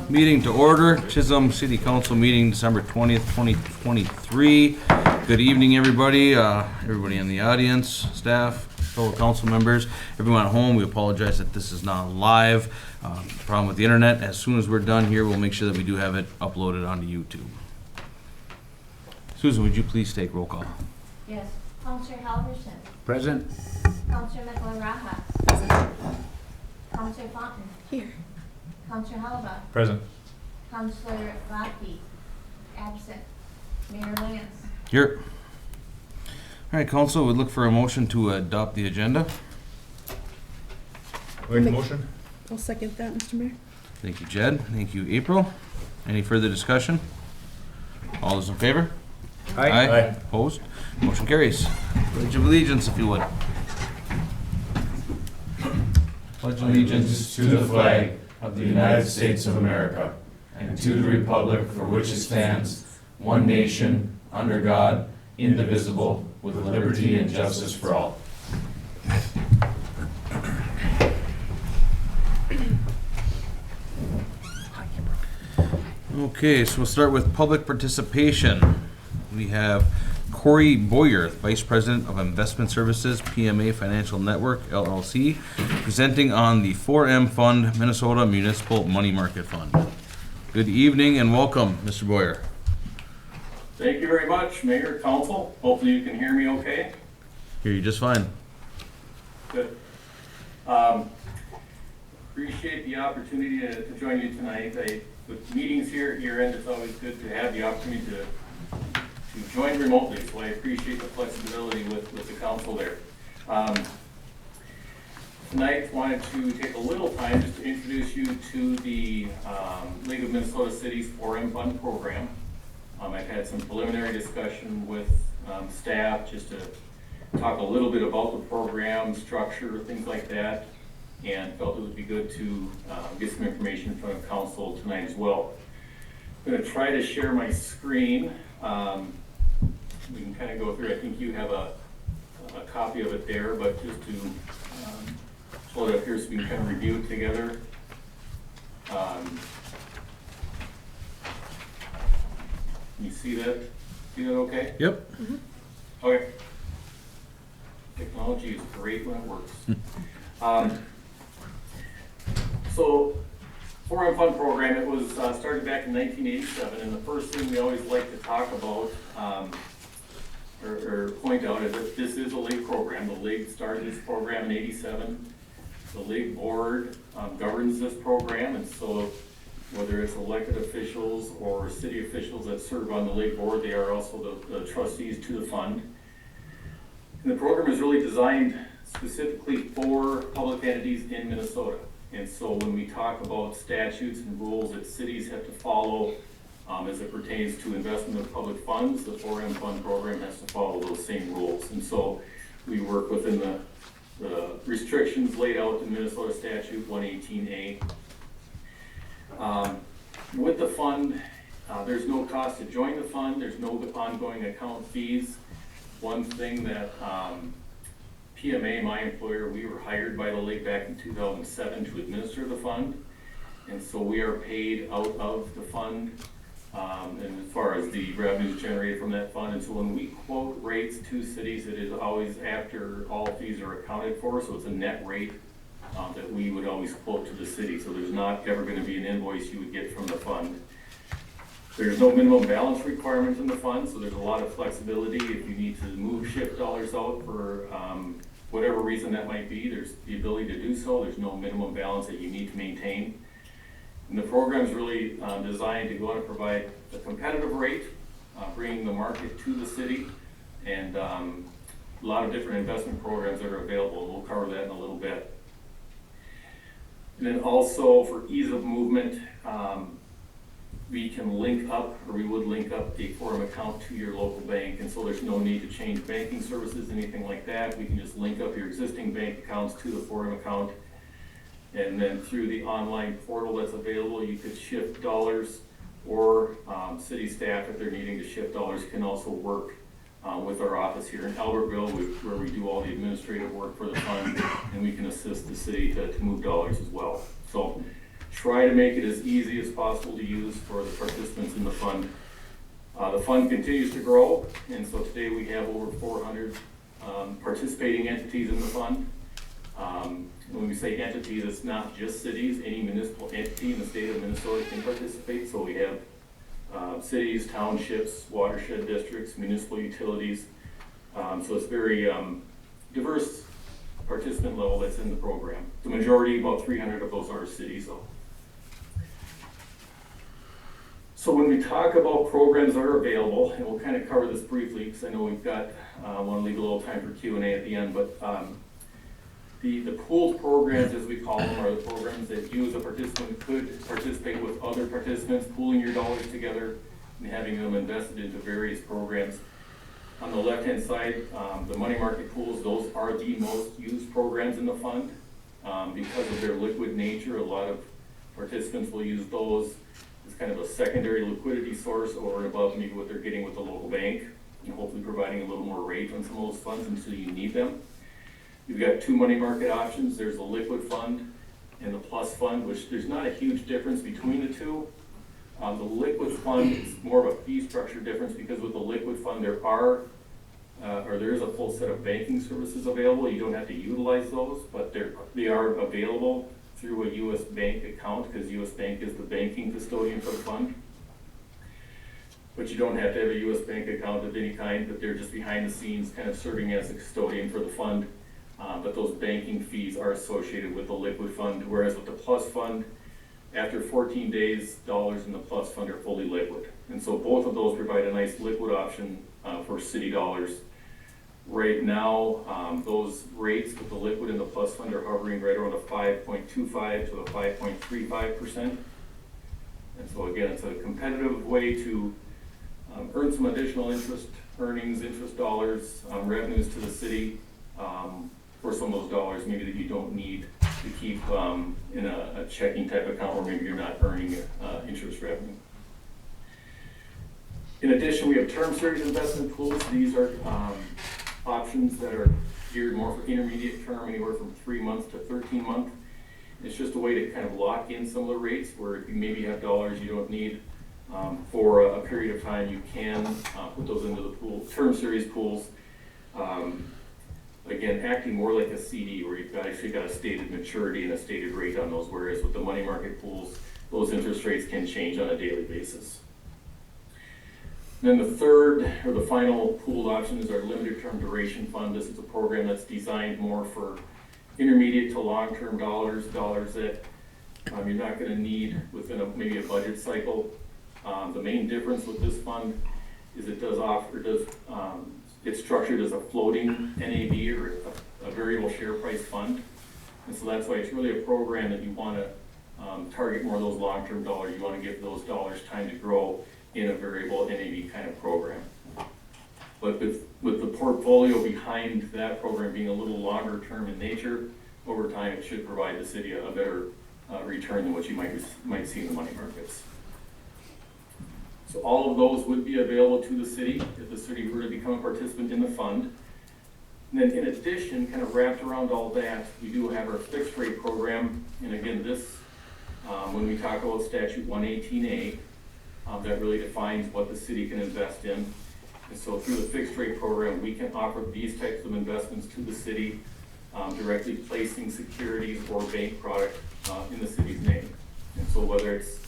Meeting to order, Chisholm City Council meeting December 20th, 2023. Good evening, everybody. Everybody in the audience, staff, fellow council members, everyone at home. We apologize that this is not live. Problem with the internet. As soon as we're done here, we'll make sure that we do have it uploaded onto YouTube. Susan, would you please take roll call? Yes. Counselor Halverson. Present. Counselor McElroy-Rajas. Present. Counselor Fountain. Here. Counselor Halaba. Present. Counselor Lockby. Absent. Mayor Lance. Here. All right, council, we'd look for a motion to adopt the agenda. Make the motion. I'll second that, Mr. Mayor. Thank you, Jed. Thank you, April. Any further discussion? All those in favor? Aye. Opposed? Motion carries. Pledge of allegiance, if you would. Pledge allegiance to the flag of the United States of America and to the republic for which it stands, one nation, under God, indivisible, with liberty and justice for all. Okay, so we'll start with public participation. We have Corey Boyer, Vice President of Investment Services, PMA Financial Network, LLC, presenting on the 4M Fund, Minnesota Municipal Money Market Fund. Good evening and welcome, Mr. Boyer. Thank you very much, Mayor, Council. Hopefully you can hear me okay. Hear you just fine. Good. Appreciate the opportunity to join you tonight. With meetings here at year end, it's always good to have the opportunity to join remotely, so I appreciate the flexibility with the council there. Tonight, wanted to take a little time just to introduce you to the League of Minnesota Cities 4M Fund program. I've had some preliminary discussion with staff just to talk a little bit about the program, structure, things like that, and felt it would be good to get some information in front of council tonight as well. I'm going to try to share my screen. We can kind of go through. I think you have a copy of it there, but just to pull it up here so we can kind of review it together. You see that? See that okay? Yep. Mm-hmm. Okay. Technology is great when it works. So, 4M Fund program, it was started back in 1987, and the first thing we always like to talk about or point out is that this is a league program. The league started this program in 87. The league board governs this program, and so whether it's elected officials or city officials that serve on the league board, they are also the trustees to the fund. And the program is really designed specifically for public entities in Minnesota. And so when we talk about statutes and rules that cities have to follow as it pertains to investment of public funds, the 4M Fund program has to follow those same rules. And so we work within the restrictions laid out in Minnesota Statute 118A. With the fund, there's no cost to join the fund. There's no ongoing account fees. One thing that PMA, my employer, we were hired by the league back in 2007 to administer the fund. And so we are paid out of the fund and as far as the revenues generated from that fund. And so when we quote rates to cities, it is always after all fees are accounted for. So it's a net rate that we would always quote to the city. So there's not ever going to be an invoice you would get from the fund. There's no minimum balance requirement in the fund, so there's a lot of flexibility. If you need to move shift dollars out for whatever reason that might be, there's the ability to do so. There's no minimum balance that you need to maintain. And the program is really designed to go out and provide a competitive rate, bringing the market to the city, and a lot of different investment programs that are available. We'll cover that in a little bit. And then also for ease of movement, we can link up, or we would link up a 4M account to your local bank, and so there's no need to change banking services, anything like that. We can just link up your existing bank accounts to the 4M account, and then through the online portal that's available, you could shift dollars, or city staff, if they're needing to shift dollars, can also work with our office here in Albertville, where we do all the administrative work for the fund, and we can assist the city to move dollars as well. So try to make it as easy as possible to use for the participants in the fund. The fund continues to grow, and so today we have over 400 participating entities in the fund. When we say entities, it's not just cities. Any municipal entity in the state of Minnesota can participate. So we have cities, townships, watershed districts, municipal utilities. So it's very diverse participant level that's in the program. The majority, about 300 of those are cities though. So when we talk about programs that are available, and we'll kind of cover this briefly because I know we've got, want to leave a little time for Q&A at the end, but the pooled programs, as we call them, are the programs that you as a participant could participate with other participants, pooling your dollars together and having them invested into various programs. On the left-hand side, the money market pools, those are the most used programs in the fund. Because of their liquid nature, a lot of participants will use those as kind of a secondary liquidity source over and above maybe what they're getting with the local bank, and hopefully providing a little more rate on some of those funds until you need them. You've got two money market options. There's the liquid fund and the plus fund, which there's not a huge difference between the two. The liquid fund is more of a fee structure difference because with the liquid fund there is a full set of banking services available. You don't have to utilize those, but they are available through a U.S. Bank account because U.S. Bank is the banking custodian for the fund. But you don't have to have a U.S. Bank account of any kind, but they're just behind the scenes kind of serving as a custodian for the fund. But those banking fees are associated with the liquid fund, whereas with the plus fund, after 14 days, dollars in the plus fund are fully liquid. And so both of those provide a nice liquid option for city dollars. Right now, those rates with the liquid and the plus fund are hovering right around a 5.25 to a 5.35%. And so again, it's a competitive way to earn some additional interest earnings, interest dollars, revenues to the city for some of those dollars maybe that you don't need to keep in a checking type account where maybe you're not earning interest revenue. In addition, we have term series investment pools. These are options that are geared more for intermediate term, anywhere from 3 months to 13 months. It's just a way to kind of lock in some of the rates where if you maybe have dollars you don't need for a period of time, you can put those into the pool, term series pools. Again, acting more like a CD where you've actually got a stated maturity and a stated rate on those, whereas with the money market pools, those interest rates can change on a daily basis. Then the third or the final pooled option is our limited term duration fund. This is a program that's designed more for intermediate to long-term dollars that you're not going to need within maybe a budget cycle. The main difference with this fund is it's structured as a floating NAV or a variable share price fund. And so that's why it's really a program that you want to target more of those long-term dollars. You want to give those dollars time to grow in a variable NAV kind of program. But with the portfolio behind that program being a little longer term in nature, over time it should provide the city a better return than what you might see in the money markets. So all of those would be available to the city if the city were to become a participant in the fund. And then in addition, kind of wrapped around all that, we do have our fixed rate program. And again, this, when we talk about statute 118A, that really defines what the city can invest in. And so through the fixed rate program, we can offer these types of investments to the city, directly placing securities or bank product in the city's name. And so whether it's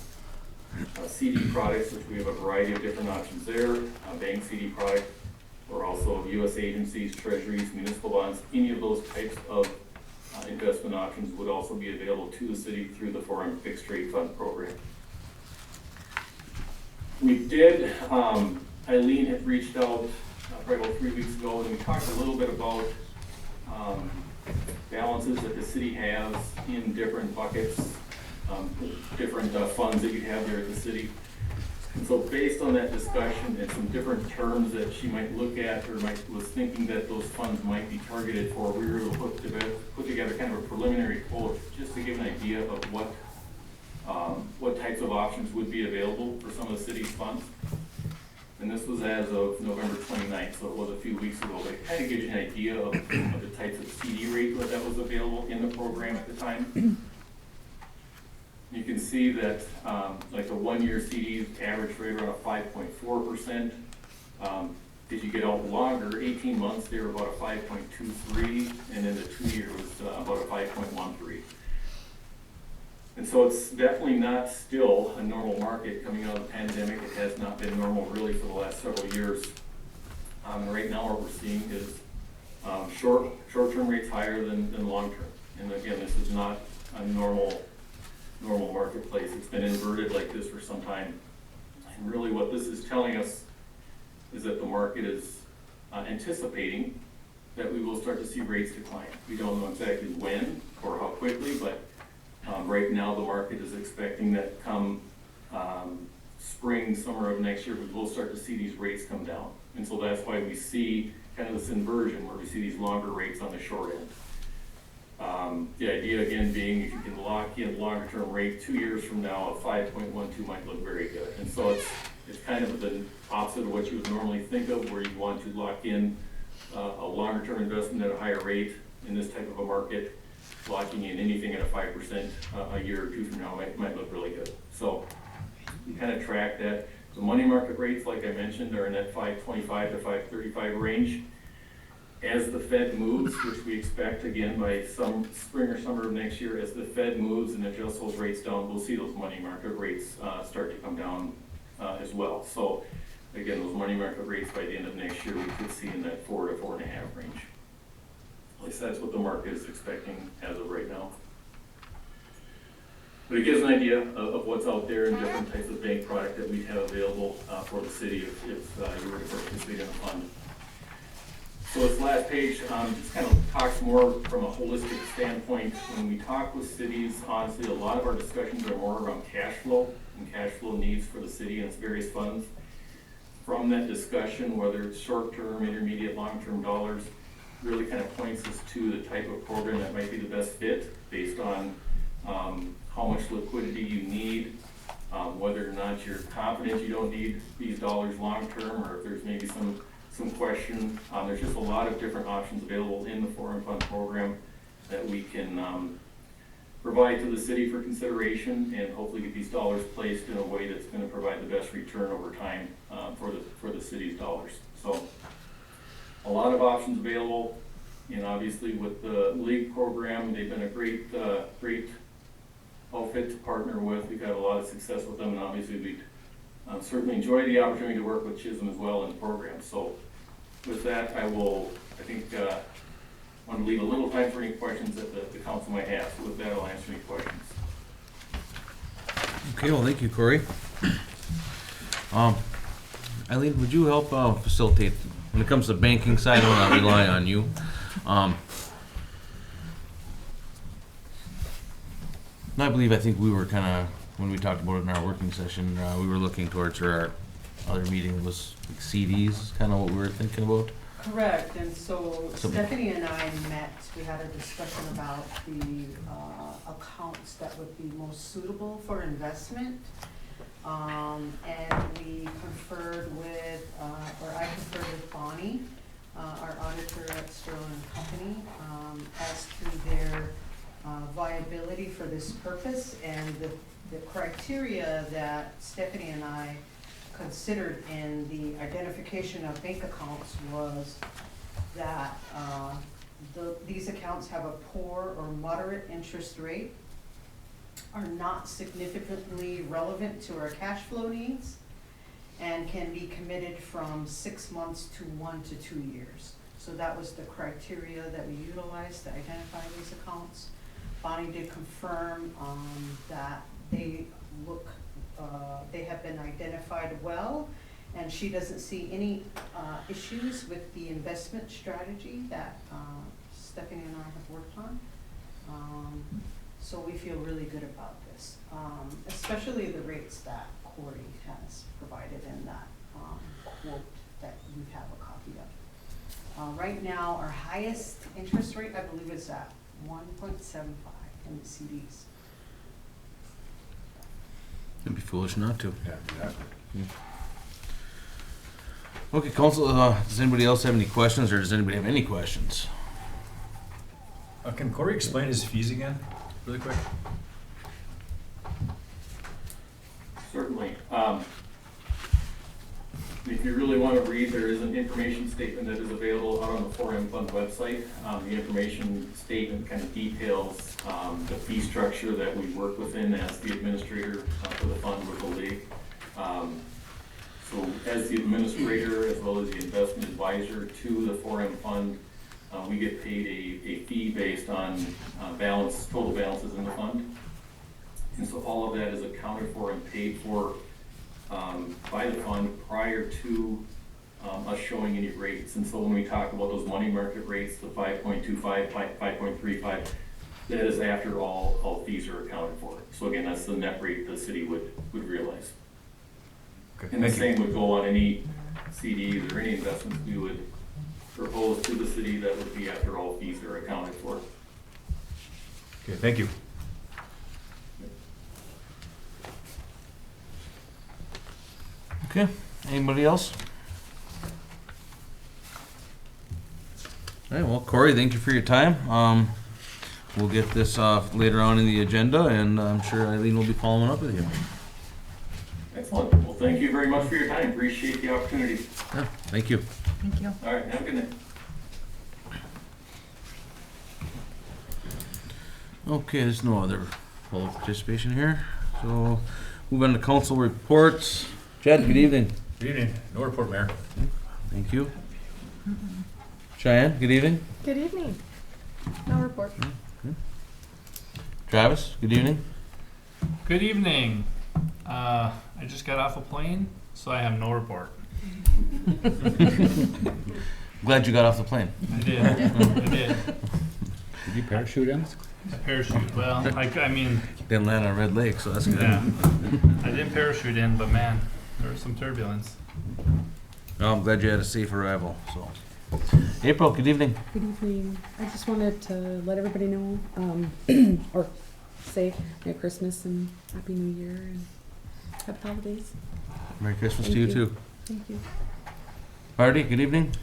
CD products, which we have a variety of different options there, bank CD product, or also U.S. agencies, treasuries, municipal bonds, any of those types of investment options would also be available to the city through the foreign fixed rate fund program. We did, Eileen had reached out probably about 3 weeks ago, and we talked a little bit about balances that the city has in different buckets, different funds that you have there at the city. And so based on that discussion and some different terms that she might look at or was thinking that those funds might be targeted for, we were able to put together kind of a preliminary quote just to give an idea of what types of options would be available for some of the city's funds. And this was as of November 29th, so it was a few weeks ago, but it kind of gives you an idea of the types of CD rate that was available in the program at the time. You can see that, like the 1-year CDs average rate around 5.4%. As you get out longer, 18 months, they were about a 5.23, and then the 2-year was about a 5.13. And so it's definitely not still a normal market coming out of the pandemic. It has not been normal really for the last several years. Right now what we're seeing is short-term rates higher than long-term. And again, this is not a normal marketplace. It's been inverted like this for some time. And really what this is telling us is that the market is anticipating that we will start to see rates decline. We don't know exactly when or how quickly, but right now the market is expecting that come spring, summer of next year, we will start to see these rates come down. And so that's why we see kind of this inversion where we see these longer rates on the short end. The idea again being if you can lock in longer term rate 2 years from now, a 5.12 might look very good. And so it's kind of the opposite of what you would normally think of, where you want to lock in a longer term investment at a higher rate in this type of a market. Locking in anything at a 5% a year or two from now might look really good. So you kind of track that. The money market rates, like I mentioned, are in that 5.25 to 5.35 range. As the Fed moves, which we expect again by some spring or summer of next year, as the Fed moves and adjusts those rates down, we'll see those money market rates start to come down as well. So again, those money market rates by the end of next year, we could see in that 4 to 4.5 range. At least that's what the market is expecting as of right now. But it gives an idea of what's out there and different types of bank product that we have available for the city if you were to participate in a fund. So this last page just kind of talks more from a holistic standpoint. When we talk with cities, honestly, a lot of our discussions are more around cash flow and cash flow needs for the city and its various funds. From that discussion, whether it's short-term, intermediate, long-term dollars, really kind of points us to the type of program that might be the best fit based on how much liquidity you need, whether or not you're confident you don't need these dollars long-term, or if there's maybe some question. There's just a lot of different options available in the foreign fund program that we can provide to the city for consideration and hopefully get these dollars placed in a way that's going to provide the best return over time for the city's dollars. So a lot of options available, and obviously with the league program, they've been a great outfit to partner with. We've had a lot of success with them, and obviously we certainly enjoy the opportunity to work with Chisholm as well in the program. So with that, I want to leave a little time for any questions that the council might have. So with that, I'll answer any questions. Okay, well, thank you, Corey. Eileen, would you help facilitate when it comes to banking side? I will not rely on you. I think we were kind of, when we talked about it in our working session, we were looking towards our other meeting was like CDs, kind of what we were thinking about. Correct, and so Stephanie and I met, we had a discussion about the accounts that would be most suitable for investment. And we conferred with, or I conferred with Bonnie, our auditor at Sterling Company, as to their viability for this purpose, and the criteria that Stephanie and I considered in the identification of bank accounts was that these accounts have a poor or moderate interest rate, are not significantly relevant to our cash flow needs, and can be committed from 6 months to 1 to 2 years. So that was the criteria that we utilized to identify these accounts. Bonnie did confirm that they have been identified well, and she doesn't see any issues with the investment strategy that Stephanie and I have worked on. So we feel really good about this, especially the rates that Corey has provided in that quote that you have a copy of. Right now, our highest interest rate, I believe, is at 1.75 in the CDs. It'd be foolish not to. Yeah, exactly. Okay, council, does anybody else have any questions, or does anybody have any questions? Can Corey explain his fees again, really quick? Certainly. If you really want to read, there is an information statement that is available out on the 4M Fund website. The information statement kind of details the fee structure that we work within as the administrator for the fund with the league. So as the administrator, as well as the investment advisor to the 4M Fund, we get paid a fee based on total balances in the fund. And so all of that is accounted for and paid for by the fund prior to us showing any rates. And so when we talk about those money market rates, the 5.25, 5.35, that is after all fees are accounted for. So again, that's the net rate the city would realize. Okay, And the thank you. same would go on any CDs or any investments we would propose to the city. That would be after all fees are accounted for. Okay, thank you. Okay, anybody else? All right, well, Corey, thank you for your time. We'll get this later on in the agenda, and I'm sure Eileen will be following up with you. Excellent. Well, thank you very much for your time. Appreciate the opportunity. Yeah, thank you. Thank you. All right, have a good night. Okay, there's no other public participation here, so move on to council reports. Chad, good evening. Good evening. No report, Mayor. Thank you. Cheyenne, good evening. Good evening. No report. Travis, good evening. Good evening. I just got off a plane, so I have no report. Glad you got off the plane. I did. I did. Did you parachute in? I parachute. Well, I mean, Didn't land on Red Lake, so that's good. yeah. I didn't parachute in, but man, there was some turbulence. Well, I'm glad you had a safe arrival, so. April, good evening. Good evening. I just wanted to let everybody know, or say Merry Christmas and Happy New Year and Happy Holidays. Merry Christmas to Thank you you. too. Thank you. Marty, good evening.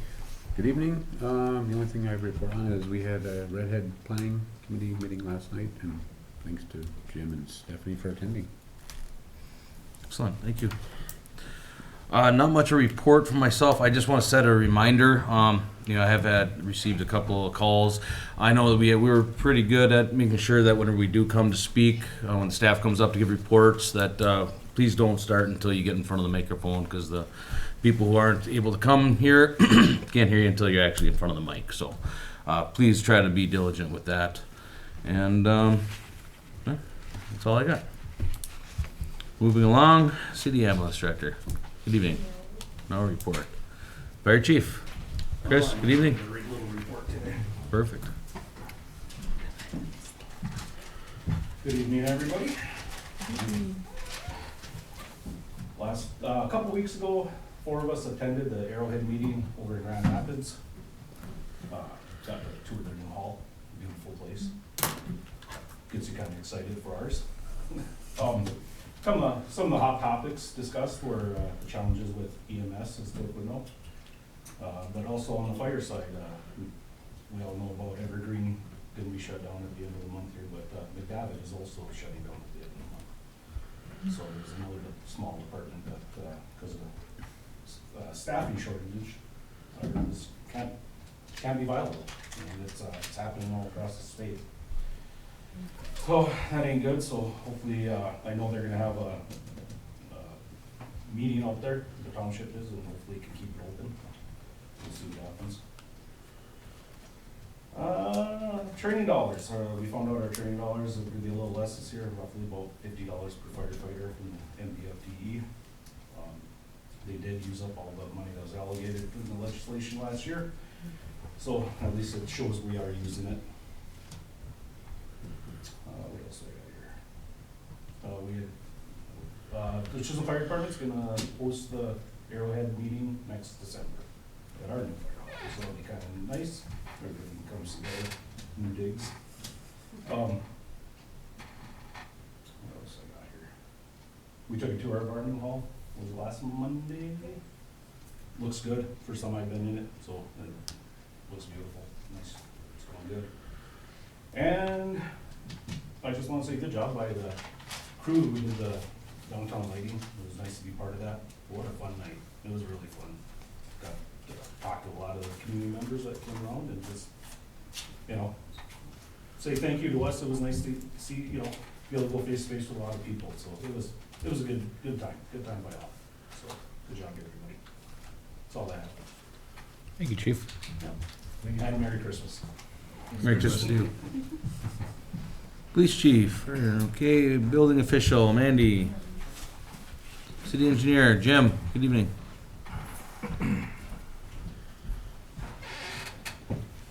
Good evening. The only thing I report on is we had a Redhead Planning Committee meeting last night, and thanks to Jim and Stephanie for attending. Excellent, thank you. Not much a report from myself. I just want to set a reminder. I have received a couple of calls. I know that we were pretty good at making sure that whenever we do come to speak, when the staff comes up to give reports, that please don't start until you get in front of the microphone, because the people who aren't able to come here can't hear you until you're actually in front of the mic. So please try to be diligent with that. And yeah, that's all I got. Moving along, City Ambulance Director. Good evening. No report. Fire Chief. Chris, good evening. Perfect. Good evening, everybody. A couple weeks ago, 4 of us attended the Arrowhead meeting over in Grand Rapids. Got to tour their new hall, beautiful place. Gets you kind of excited for ours. Some of the hot topics discussed were the challenges with EMS, as Doug would know. But also on the fire side, we all know about Evergreen going to be shut down at the end of the month here, but McDavid is also shutting down at the end of the month. So there's another small department that, because of the staffing shortage, can't be viable, and it's happening all across the state. So that ain't good. So hopefully, I know they're gonna have a meeting out there. The township is, and hopefully can keep it open. We'll see what happens. Training dollars. We found out our training dollars are gonna be a little less this year, roughly about $50 per firefighter from the MBFDE. They did use up all the money that was allocated in the legislation last year, so at least it shows we are using it. What else do I got here? The Chisholm Fire Department's gonna host the Arrowhead meeting next December at our new fire hall, so it'll be kind of nice. Everybody comes together, new digs. What else I got here? We took a tour of our new hall, was it last Monday? Looks good, first time I've been in it, so it looks beautiful, nice, it's going good. And I just want to say good job by the crew who did the downtown lighting. It was nice to be part of that. What a fun night. It was really fun. Got to talk to a lot of the community members that came around and just, say thank you to us. It was nice to see, be able to go face to face with a lot of people. So it was a good time by all. So good job, everybody. That's all I have. Thank you, Chief. And a Merry Christmas. Merry Christmas to you. Police chief, okay, building official, Mandy. City engineer, Jim, good evening.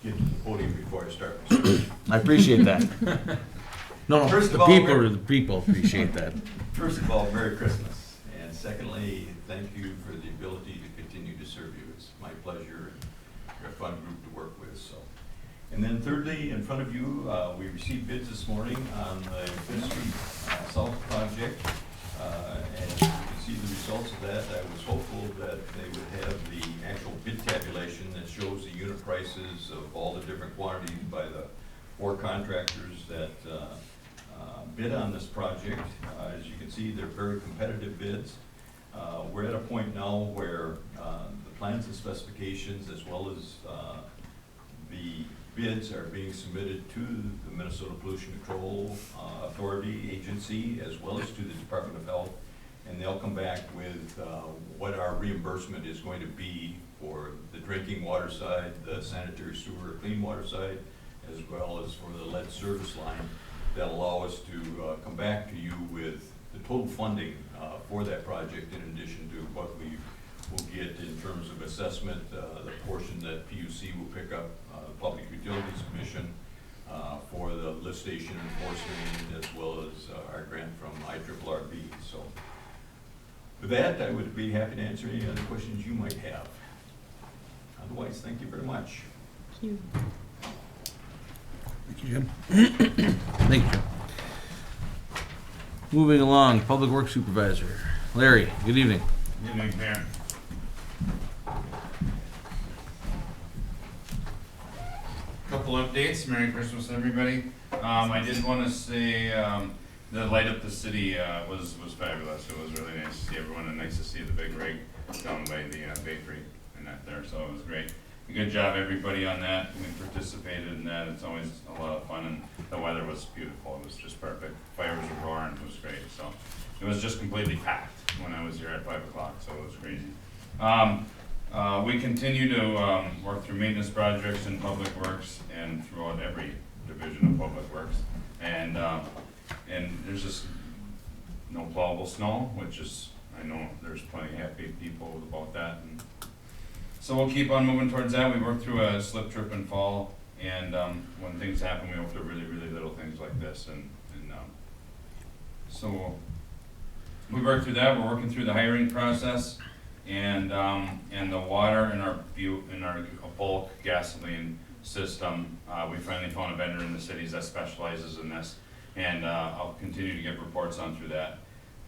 Get to the podium before I start. I appreciate that. No, First the of all, people appreciate that. First of all, Merry Christmas. And secondly, thank you for the ability to continue to serve you. It's my pleasure and you're a fun group to work with, so. And then thirdly, in front of you, we received bids this morning on the Fifth Street South project. And you can see the results of that. I was hopeful that they would have the actual bid tabulation that shows the unit prices of all the different quantities by the 4 contractors that bid on this project. As you can see, they're very competitive bids. We're at a point now where the plans and specifications, as well as the bids, are being submitted to the Minnesota Pollution Control Authority agency, as well as to the Department of Health, and they'll come back with what our reimbursement is going to be for the drinking water side, the sanitary sewer, clean water side, as well as for the lead service line. That'll allow us to come back to you with the total funding for that project, in addition to what we will get in terms of assessment, the portion that PUC will pick up, Public Utilities Commission, for the lift station enforcement, as well as our grant from IRRB. So with that, I would be happy to answer any other questions you might have. Otherwise, thank you very much. Thank you. Thank you, Jim. Thank you, Jim. Moving along, Public Works Supervisor, Larry, good evening. Good evening, Mayor. Couple updates. Merry Christmas, everybody. I did want to say the light up the city was fabulous. It was really nice to see everyone, and nice to see the big rig down by the bakery and that there. So it was great. Good job, everybody, on that. We participated in that. It's always a lot of fun, and the weather was beautiful. It was just perfect. Fires were roaring. It was great. So it was just completely packed when I was here at 5 o'clock. So it was crazy. We continue to work through maintenance projects in Public Works and throughout every division of Public Works. And there's just no plowable snow, which is, I know there's plenty of happy people about that. And so we'll keep on moving towards that. We worked through a slip, trip, and fall. And when things happen, we hope they're really, really little things like this. And so we worked through that. We're working through the hiring process. And the water in our bulk gasoline system, we finally found a vendor in the cities that specializes in this, and I'll continue to get reports on through that,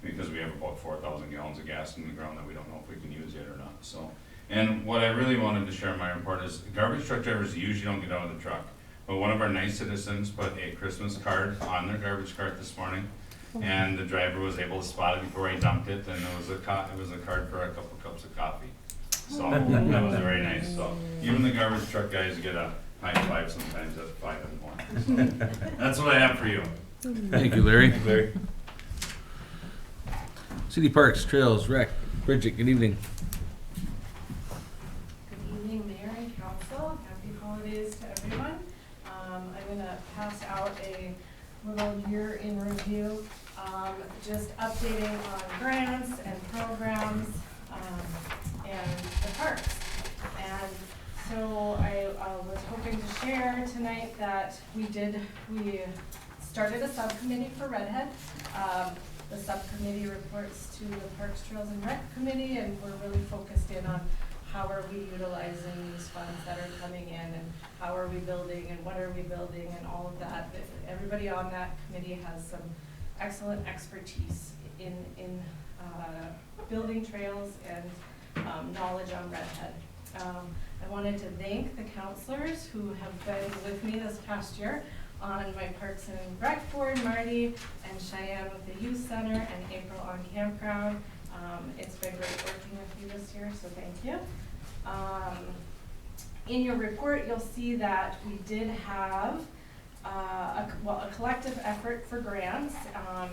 because we have about 4,000 gallons of gas in the ground that we don't know if we can use yet or not. So, and what I really wanted to share in my report is garbage truck drivers usually don't get out of the truck, but one of our nice citizens put a Christmas card on their garbage cart this morning. And the driver was able to spot it before he dumped it, and it was a card for a couple cups of coffee. So that was very nice. So even the garbage truck guys get a high five sometimes at 5 in the morning. So that's what I have for you. Thank you, Larry. Larry. City Parks, Trails, Rec, Bridget, good evening. Good evening, Mayor and Council. Happy holidays to everyone. I'm going to pass out a little year in review, just updating on grants and programs and the parks. And so I was hoping to share tonight that we started a subcommittee for Redhead. The subcommittee reports to the Parks, Trails, and Rec Committee, and we're really focused in on how are we utilizing these funds that are coming in, and how are we building, and what are we building, and all of that. Everybody on that committee has some excellent expertise in building trails and knowledge on Redhead. I wanted to thank the counselors who have been with me this past year on my Parks and Rec board, Marty, and Cheyenne with the Youth Center, and April on campground. It's been great working with you this year, so thank you. In your report, you'll see that we did have a collective effort for grants.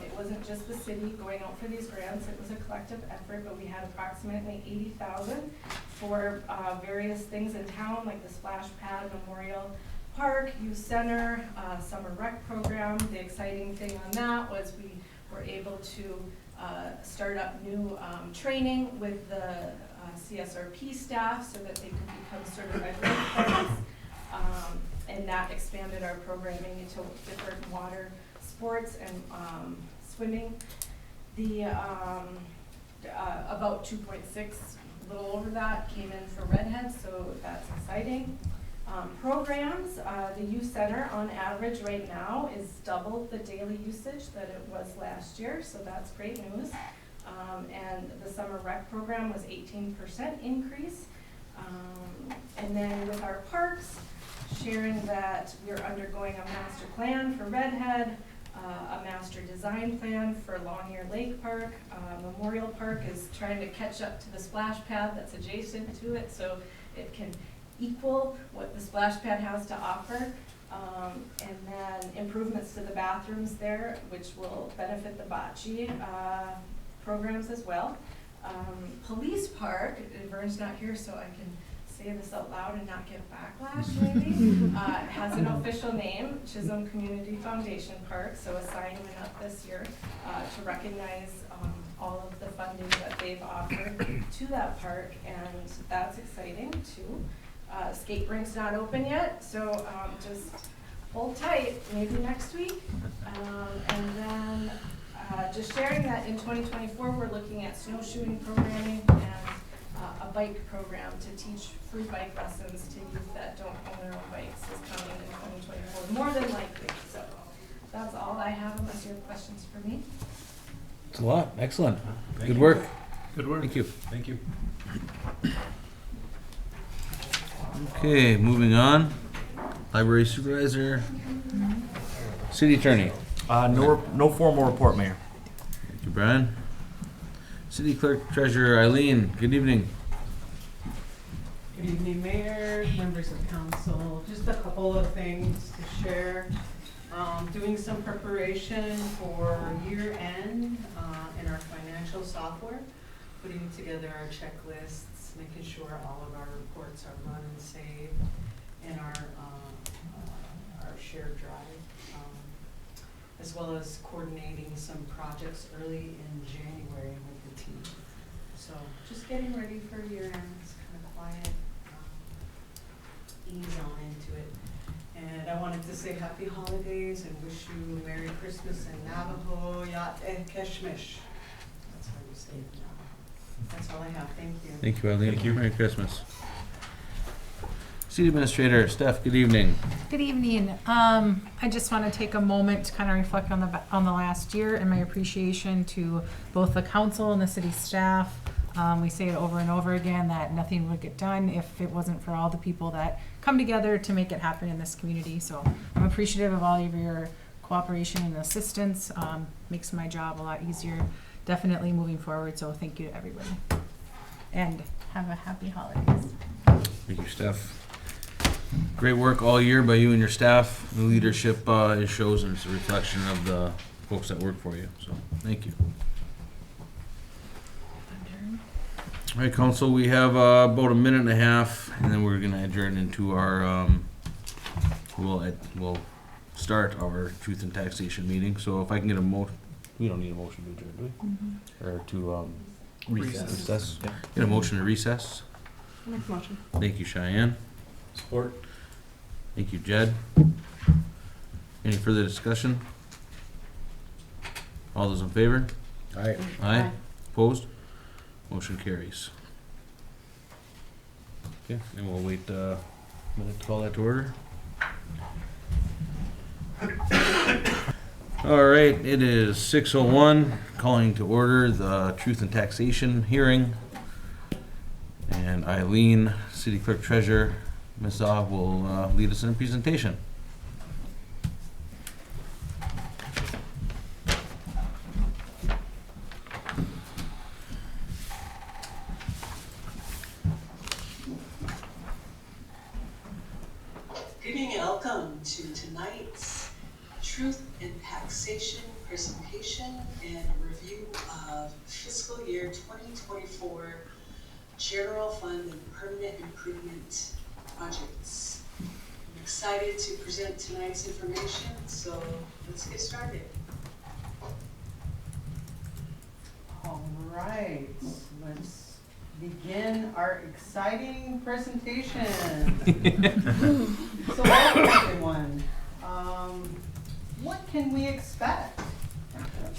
It wasn't just the city going out for these grants, it was a collective effort, but we had approximately 80,000 for various things in town, like the Splash Pad, Memorial Park, Youth Center, Summer Rec Program. The exciting thing on that was we were able to start up new training with the CSRP staff so that they could become certified lifeguards. And that expanded our programming into different water sports and swimming. The about 2.6, a little over that, came in for Redhead, so that's exciting. Programs, the youth center on average right now is double the daily usage that it was last year, so that's great news. And the summer rec program was 18% increase. And then with our parks, sharing that we're undergoing a master plan for Redhead, a master design plan for Longyear Lake Park. Memorial Park is trying to catch up to the splash pad that's adjacent to it so it can equal what the splash pad has to offer. And then improvements to the bathrooms there, which will benefit the bocce programs as well. Police Park, Vern's not here so I can say this out loud and not get backlash maybe, has an official name, Chisholm Community Foundation Park, so a sign went up this year to recognize all of the funding that they've offered to that park, and that's exciting too. Skate rink's not open yet, so just hold tight, maybe next week. And then just sharing that in 2024 we're looking at snowshoeing programming and a bike program to teach free bike lessons to youth that don't own their own bikes is coming in 2024, more than likely. So that's all I have unless you have questions for me. It's a lot. Excellent. Good work. Good work. Thank you. Thank you. Okay, moving on. Library supervisor. City attorney. No formal report, Mayor. Thank you, Brian. City clerk treasurer Eileen. Good evening. Good evening, Mayor, members of council. Just a couple of things to share. Doing some preparation for year end in our financial software, putting together our checklists, making sure all of our reports are run and saved in our shared drive, as well as coordinating some projects early in January with the team. So just getting ready for year end. It's kind of quiet, ease on into it. And I wanted to say happy holidays and wish you Merry Christmas in Navajo, Yat Keshmish. That's how you say it in Navajo. That's all I have. Thank you. Thank you, Eileen. Thank you. Merry Christmas. City administrator Steph. Good evening. Good evening. I just want to take a moment to kind of reflect on the last year and my appreciation to both the council and the city staff. We say it over and over again that nothing would get done if it wasn't for all the people that come together to make it happen in this community. So I'm appreciative of all of your cooperation and assistance. Makes my job a lot easier, definitely moving forward. So thank you to everybody. And have a happy holidays. Thank you, Steph. Great work all year by you and your staff. The leadership it shows, and it's a reflection of the folks that work for you. So thank you. All right, council, we have about a minute and a half, and then we're gonna adjourn into our, we'll start our truth and taxation meeting. So if I can get a we don't need a motion to adjourn, do we? Or to recess. Yeah. Get a motion to recess. Make a motion. Thank you, Cheyenne. Support. Thank you, Jed. Any further discussion? All those in favor? Aye. Aye. Opposed? Motion carries. Okay, and we'll wait a minute to call that to order. All right, it is 6:01, calling to order the Truth and Taxation hearing. And Eileen, City Clerk Treasurer, Ms. Zaw will lead us in a presentation. Truth in Taxation presentation and review of fiscal year 2024 general fund and permanent improvement projects. I'm excited to present tonight's information, so let's get started. All right, let's begin our exciting presentation. So welcome everyone. What can we expect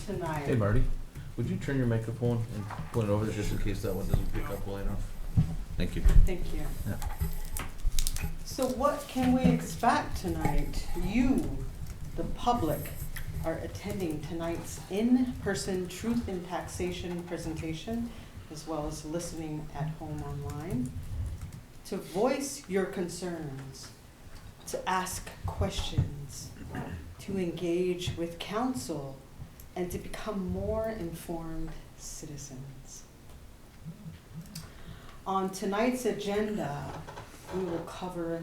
tonight? Hey Marty, would you turn your microphone and put it over just in case that one doesn't pick up well enough? Thank you. Thank you. Yeah. So what can we expect tonight? You, the public, are attending tonight's in-person Truth in Taxation presentation, as well as listening at home online, to voice your concerns, to ask questions, to engage with council, and to become more informed citizens. On tonight's agenda, we will cover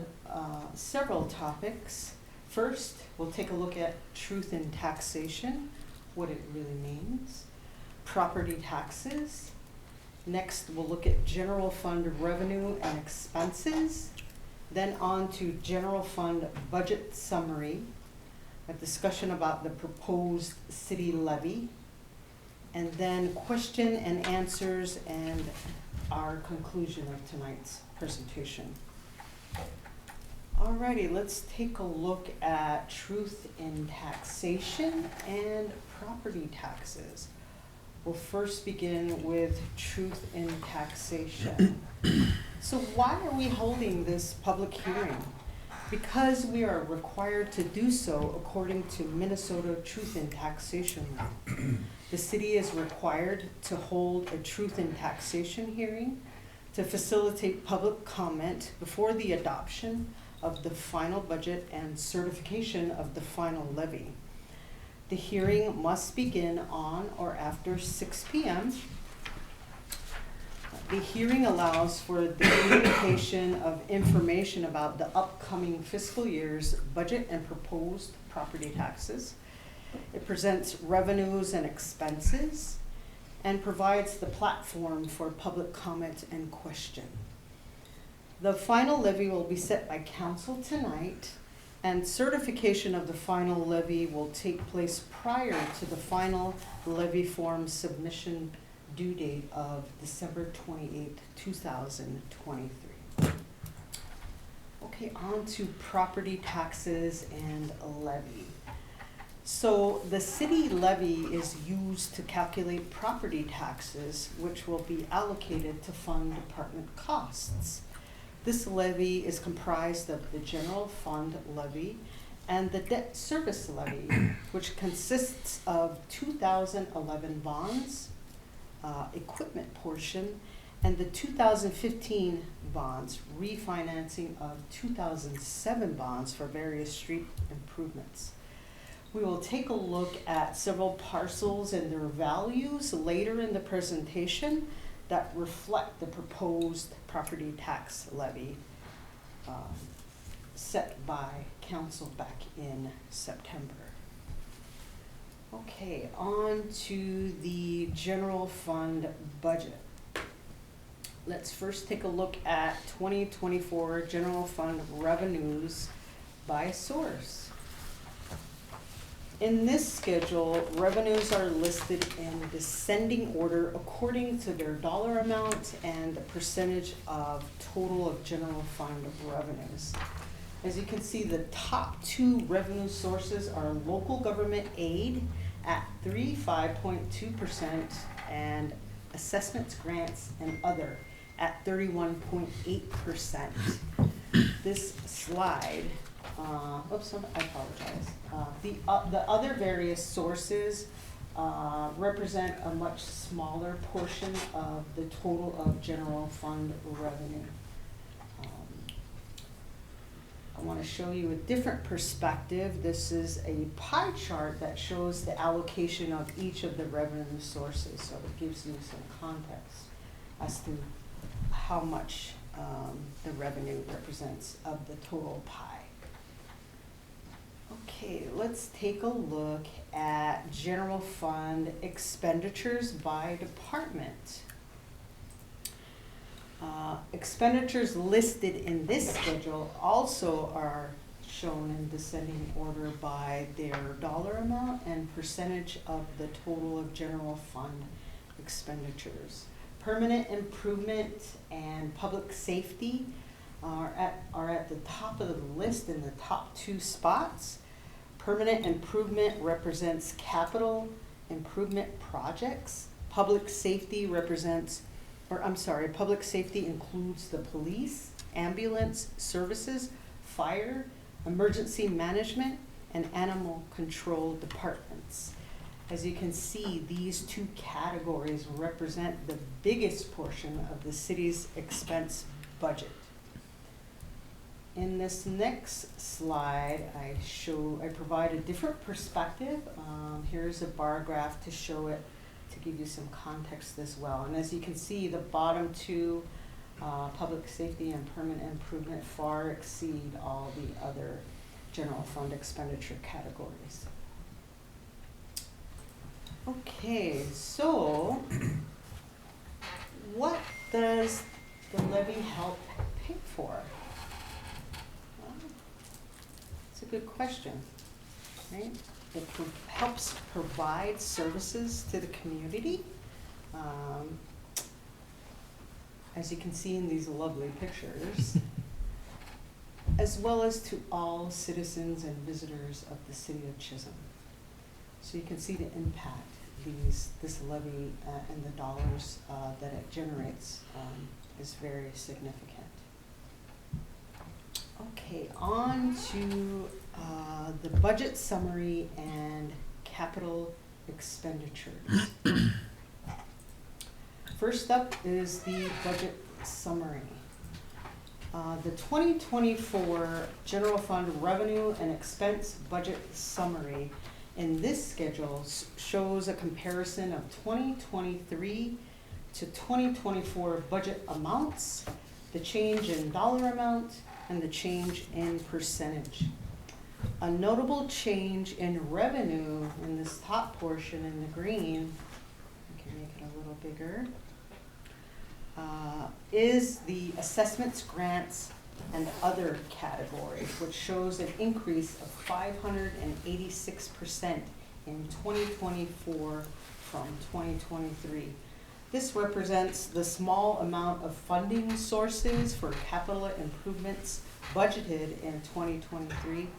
several topics. First, we'll take a look at truth in taxation, what it really means, property taxes. Next, we'll look at general fund revenue and expenses. Then on to general fund budget summary, a discussion about the proposed city levy, and then question and answers and our conclusion of tonight's presentation. Alrighty, let's take a look at truth in taxation and property taxes. We'll first begin with truth in taxation. So why are we holding this public hearing? Because we are required to do so according to Minnesota Truth in Taxation Law. The city is required to hold a truth in taxation hearing to facilitate public comment before the adoption of the final budget and certification of the final levy. The hearing must begin on or after 6 p.m. The hearing allows for the communication of information about the upcoming fiscal year's budget and proposed property taxes. It presents revenues and expenses and provides the platform for public comment and question. The final levy will be set by council tonight, and certification of the final levy will take place prior to the final levy form submission due date of December 28th, 2023. Okay, on to property taxes and levy. So the city levy is used to calculate property taxes, which will be allocated to fund department costs. This levy is comprised of the general fund levy and the debt service levy, which consists of 2011 bonds, equipment portion, and the 2015 bonds, refinancing of 2007 bonds for various street improvements. We will take a look at several parcels and their values later in the presentation that reflect the proposed property tax levy set by council back in September. Okay, on to the general fund budget. Let's first take a look at 2024 general fund revenues by source. In this schedule, revenues are listed in descending order according to their dollar amount and the percentage of total of general fund revenues. As you can see, the top two revenue sources are local government aid at 35.2% and assessments, grants, and other at 31.8%. This slide, oops, I apologize. The other various sources represent a much smaller portion of the total of general fund revenue. I want to show you a different perspective. This is a pie chart that shows the allocation of each of the revenue sources, so it gives you some context as to how much the revenue represents of the total pie. Okay, let's take a look at general fund expenditures by department. Expenditures listed in this schedule also are shown in descending order by their dollar amount and percentage of the total of general fund expenditures. Permanent improvement and public safety are at the top of the list in the top 2 spots. Permanent improvement represents capital improvement projects. Public safety includes the police, ambulance services, fire, emergency management, and animal control departments. As you can see, these 2 categories represent the biggest portion of the city's expense budget. In this next slide, I provide a different perspective. Here's a bar graph to show it, to give you some context as well. And as you can see, the bottom 2, public safety and permanent improvement, far exceed all the other general fund expenditure categories. Okay, so what does the levy help pay for? It's a good question, right? It helps provide services to the community. As you can see in these lovely pictures, as well as to all citizens and visitors of the city of Chisholm. So you can see the impact this levy and the dollars that it generates is very significant. Okay, on to the budget summary and capital expenditures. First up is the budget summary. The 2024 general fund revenue and expense budget summary in this schedule shows a comparison of 2023 to 2024 budget amounts, the change in dollar amount, and the change in percentage. A notable change in revenue in this top portion in the green, I can make it a little bigger, is the assessments, grants, and other category, which shows an increase of 586% in 2024 from 2023. This represents the small amount of funding sources for capital improvements budgeted in 2023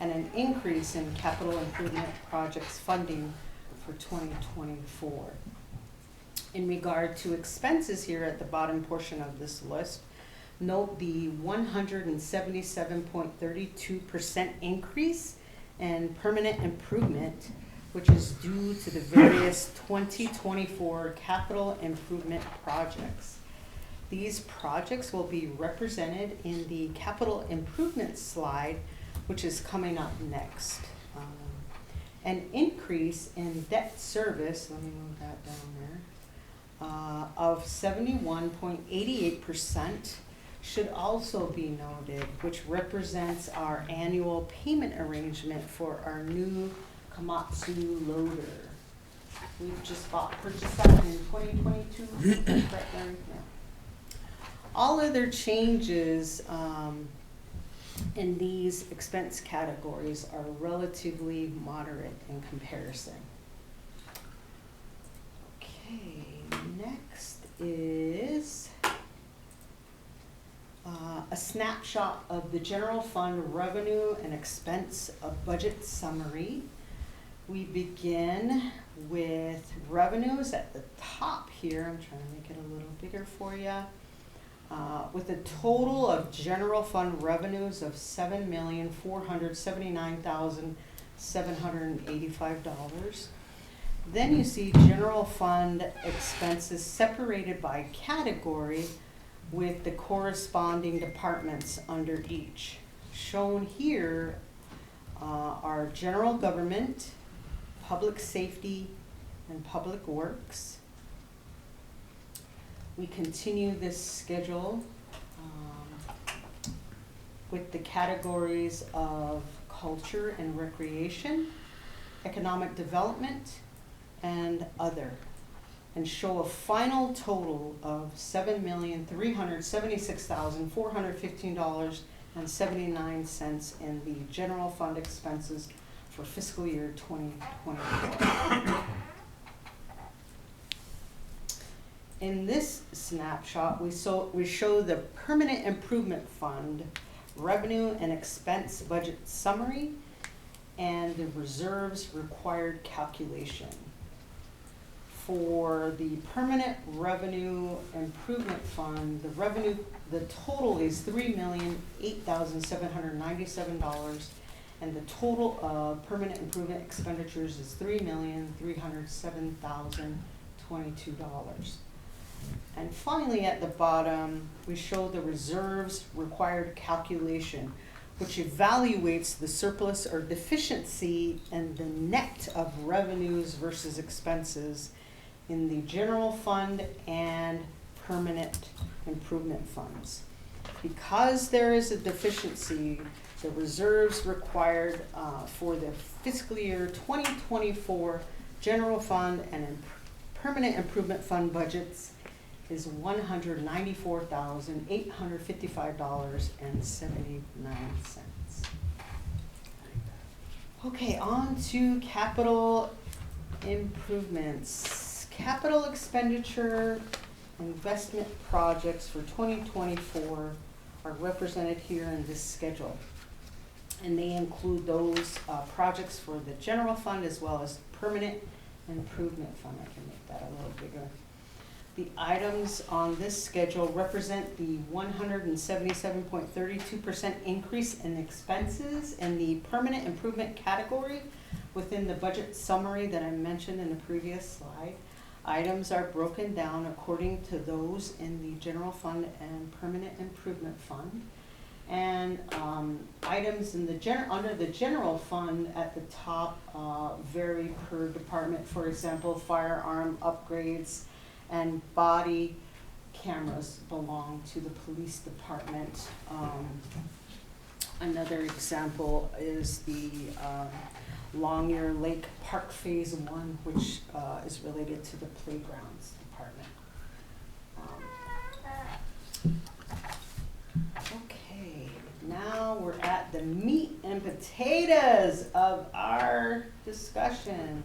and an increase in capital improvement projects funding for 2024. In regard to expenses here at the bottom portion of this list, note the 177.32% increase in permanent improvement, which is due to the various 2024 capital improvement projects. These projects will be represented in the capital improvement slide, which is coming up next. An increase in debt service, let me move that down there, of 71.88% should also be noted, which represents our annual payment arrangement for our new Komatsu loader. We've just purchased that in 2022. Correct, Larry? Yeah. All other changes in these expense categories are relatively moderate in comparison. Okay, next is a snapshot of the general fund revenue and expense budget summary. We begin with revenues at the top here. I'm trying to make it a little bigger for you. With a total of general fund revenues of $7,479,785. Then you see general fund expenses separated by category with the corresponding departments under each. Shown here are general government, public safety, and public works. We continue this schedule with the categories of culture and recreation, economic development, and other, and show a final total of $7,376,415.79 in the general fund expenses for fiscal year 2024. In this snapshot, we show the Permanent Improvement Fund revenue and expense budget summary and the reserves required calculation. For the Permanent Revenue Improvement Fund, the total is $3,008,797, and the total of permanent improvement expenditures is $3,307,022. And finally, at the bottom, we show the reserves required calculation, which evaluates the surplus or deficiency and the net of revenues versus expenses in the general fund and permanent improvement funds. Because there is a deficiency, the reserves required for the fiscal year 2024 general fund and permanent improvement fund budgets is $194,855.79. Okay, on to capital improvements. Capital expenditure investment projects for 2024 are represented here in this schedule. And they include those projects for the general fund as well as permanent improvement fund. I can make that a little bigger. The items on this schedule represent the 177.32% increase in expenses in the permanent improvement category within the budget summary that I mentioned in the previous slide. Items are broken down according to those in the general fund and permanent improvement fund. And items in the under the general fund at the top vary per department. For example, firearm upgrades and body cameras belong to the police department. Another example is the Longyear Lake Park Phase 1, which is related to the playgrounds department. Okay, now we're at the meat and potatoes of our discussion.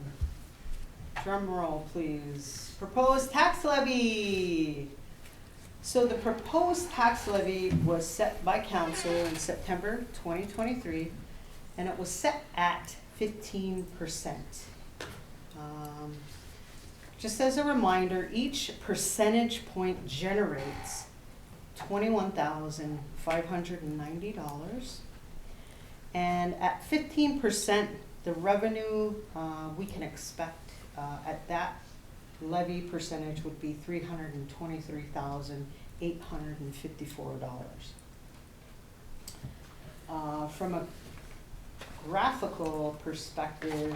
Drum roll, please. Proposed tax levy. So the proposed tax levy was set by council in September 2023, and it was set at 15%. Just as a reminder, each percentage point generates $21,590, and at 15%, the revenue we can expect at that levy percentage would be $323,854. From a graphical perspective,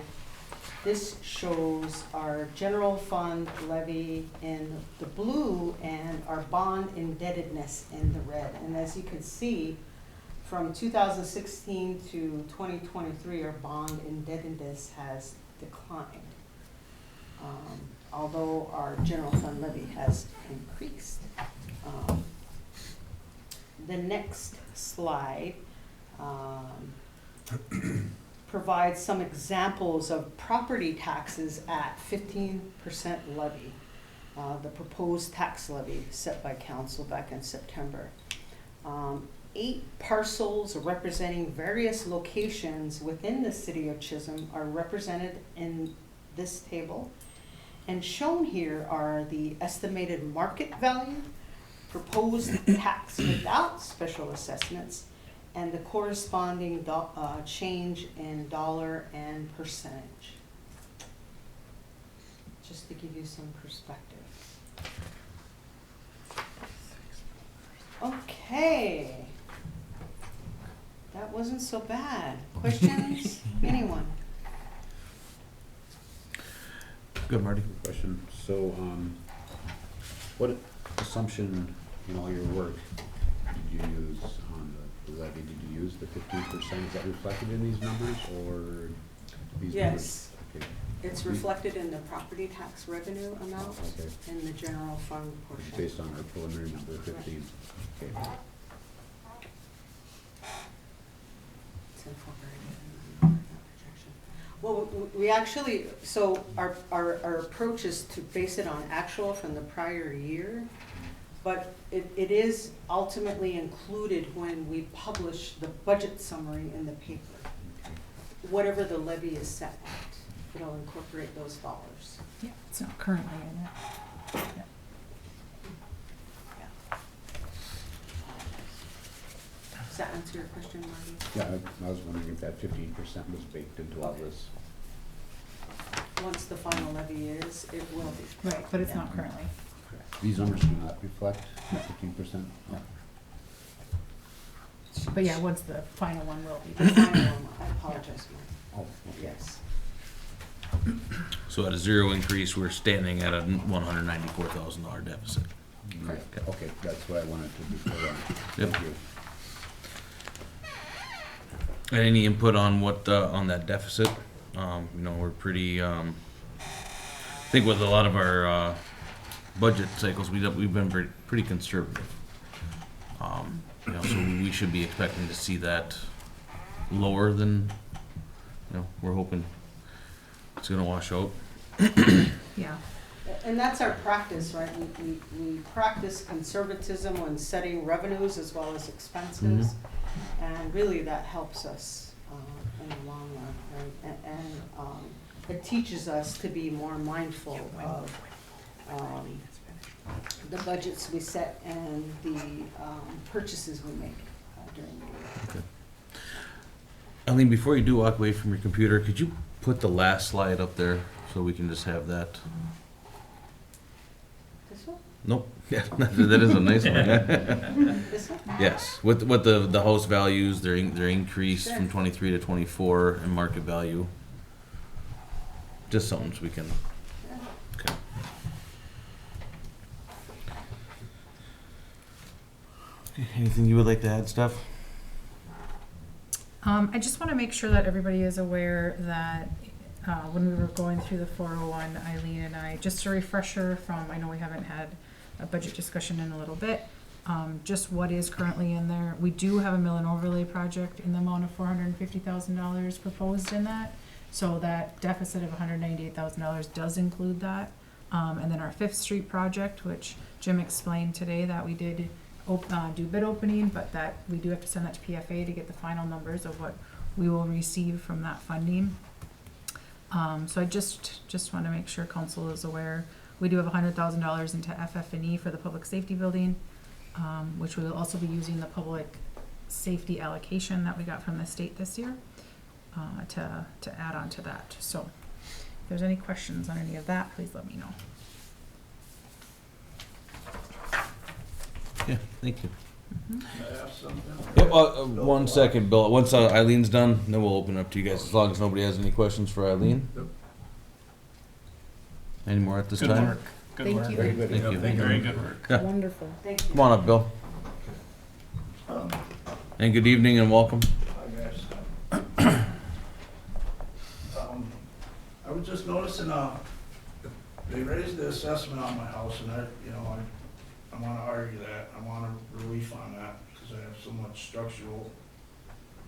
this shows our general fund levy in the blue and our bond indebtedness in the red. And as you can see, from 2016 to 2023, our bond indebtedness has declined, although our general fund levy has increased. The next slide provides some examples of property taxes at 15% levy, the proposed tax levy set by council back in September. 8 parcels representing various locations within the city of Chisholm are represented in this table. And shown here are the estimated market value, proposed tax without special assessments, and the corresponding change in dollar and percentage. Just to give you some perspective. Okay. That wasn't so bad. Questions? Anyone? Good, Marty. Question. So, what assumption in all your work did you use on the levy did you use, the 15%? Is that reflected in these numbers, or these numbers? Yes. Okay. It's reflected in the property tax revenue amount Okay. in the general fund portion. Based on our preliminary number, 15. Okay. It's incorporated in that projection. Well, we actually, so our approach is to base it on actual from the prior year, but it is ultimately included when we publish the budget summary in the paper. Whatever the levy is set at, it'll incorporate those dollars. Yeah, it's not currently in it. Yeah. Does that answer your question, Marty? Yeah, I was wondering if that 15% was baked into all this. Once the final levy is, it will be. Right, but it's not currently. These numbers do not reflect the 15%? No. But yeah, once the final one will The be. final one, I apologize, Marty. Oh, okay. Yes. So at a zero increase, we're standing at a $194,000 deficit. Correct. Okay, that's what I wanted to be clear on. Yep. Thank you. And any input on what, on that deficit? We're pretty, I think with a lot of our, budget cycles, we've been pretty conservative. So we should be expecting to see that lower than, we're hoping it's gonna wash out. Yeah. And that's our practice, right? We practice conservatism when setting revenues as well as expenses. And really that helps us in the long run, right? And it teaches us to be more mindful of the budgets we set and the purchases we make during the year. Eileen, before you do walk away from your computer, could you put the last slide up there so we can just have that? This one? Nope. Yeah, that is a nice one. This one? Yes, with the house values, their increase from 23 to 24 and market value. Just something so we can. Okay. Anything you would like to add, Steph? I just want to make sure that everybody is aware that when we were going through the 401, Eileen and I, just a refresher from, I know we haven't had a budget discussion in a little bit, just what is currently in there. We do have a mill and overlay project in the amount of $450,000 proposed in that. So that deficit of $198,000 does include that. And then our 5th Street project, which Jim explained today that we did do bid opening, but that we do have to send that to PFA to get the final numbers of what we will receive from that funding. So I just want to make sure council is aware. We do have $100,000 into FF&E for the public safety building, which we will also be using the public safety allocation that we got from the state this year to add on to that. So if there's any questions on any of that, please let me know. Yeah, thank you. Yeah, one second, Bill. Once Eileen's done, then we'll open it up to you guys, as long as nobody has any questions for Eileen. Any more at this Good time? work. Good Thank work. you. Thank you. Very good work. Yeah. Wonderful. Thank you. Come on up, Bill. And good evening and welcome. Hi, guys. I was just noticing, they raised the assessment on my house, and I wanna argue that, I want a relief on that, because I have so much structural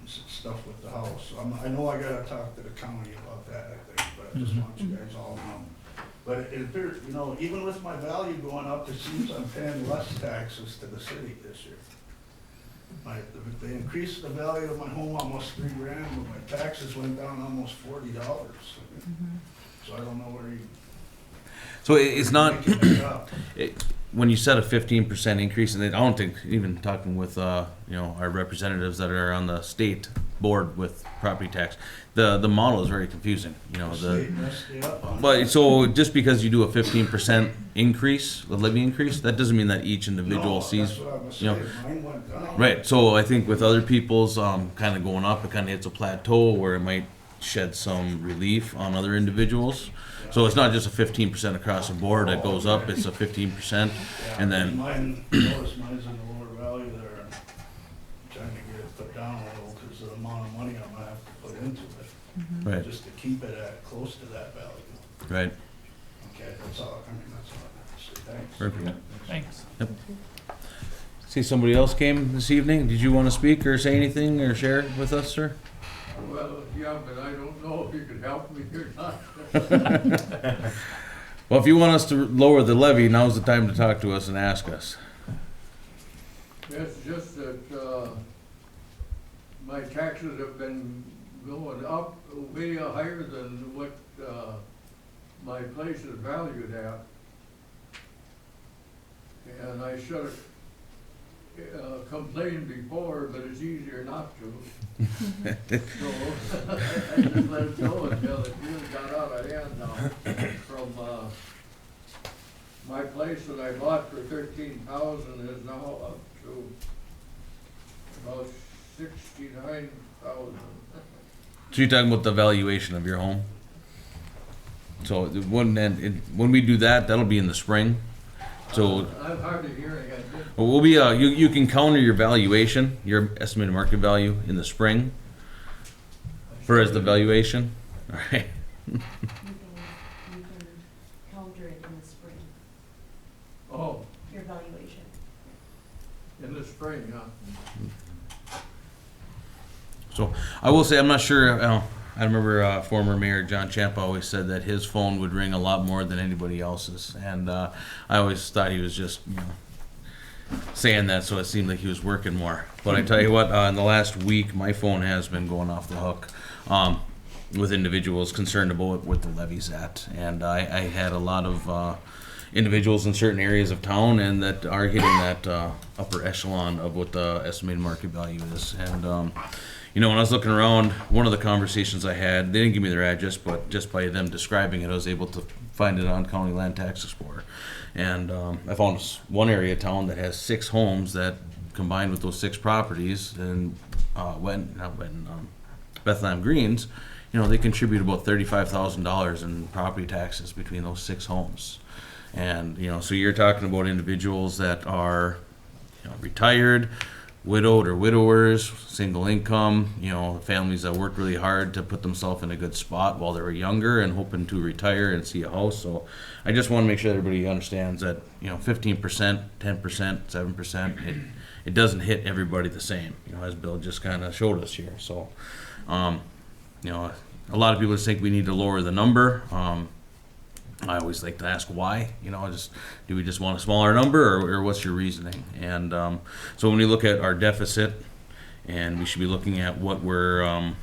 stuff with the house. So I know I gotta talk to the county about that, I think, but I just want you guys all to know. But it appears, even with my value going up, it seems I'm paying less taxes to the city this year. They increased the value of my home almost $3,000, but my taxes went down almost $40. So I don't know where you. So it's not, making it up. when you set a 15% increase, and I don't think, even talking with, our representatives that are on the state board with property tax, the model is very confusing, State messed you up on it. But so just because you do a 15% increase, the levy increase, that doesn't mean that each individual No, sees, that's what I was you know. saying. Mine went down. Right, so I think with other people's kind of going up, it kind of hits a plateau where it might shed some relief on other individuals. So it's not just a 15% across the board that goes up, it's a 15%, Yeah, and then, Notice mine's in the lower value there. I'm trying to get it to Right, just to keep it at, close to that value. right. Okay, that's all, I mean, that's all I have to say, thanks. Perfect. Thanks. See, somebody else came this evening. Did you want to speak or say anything or share with us, sir? Well, yeah, but I don't know if you could help me or not. Well, if you want us to lower the levy, now's the time to talk to us and ask us. It's just that, my taxes have been going up way higher than what, my place is valued at. And I should have complained before, but it's easier not to. So I just let it go until it really got out of hand now. From my place that I bought for $13,000 is now up to about $69,000. So you're talking about the valuation of your home? So when we do that, that'll be in the spring. So I'm hardly hearing it. we'll be you can counter your valuation, your estimated market value in the spring. For as the valuation, all right. You can counter it in the spring, Oh, your valuation. in the spring, huh? So I will say I'm not sure. I remember former Mayor John Champa always said that his phone would ring a lot more than anybody else's, and I always thought he was just saying that so it seemed like he was working more. But I tell you what, in the last week, my phone has been going off the hook with individuals concerned about what the levy's at, and I had a lot of individuals in certain areas of town and that are hitting that upper echelon of what the estimated market value is. And when I was looking around, one of the conversations I had, they didn't give me their address, but just by them describing it, I was able to find it on County Land Tax Explorer. And I found one area of town that has 6 homes that, combined with those 6 properties, and Bethlehem Greens, they contribute about $35,000 in property taxes between those 6 homes. And, so you're talking about individuals that are, retired, widowed or widowers, single income, families that worked really hard to put themselves in a good spot while they were younger and hoping to retire and see a house. So I just want to make sure everybody understands that, 15%, 10%, 7%, it doesn't hit everybody the same, as Bill just kind of showed us here. So, a lot of people just think we need to lower the number. I always like to ask why, do we just want a smaller number or what's your reasoning? And so when we look at our deficit, and we should be looking at what we're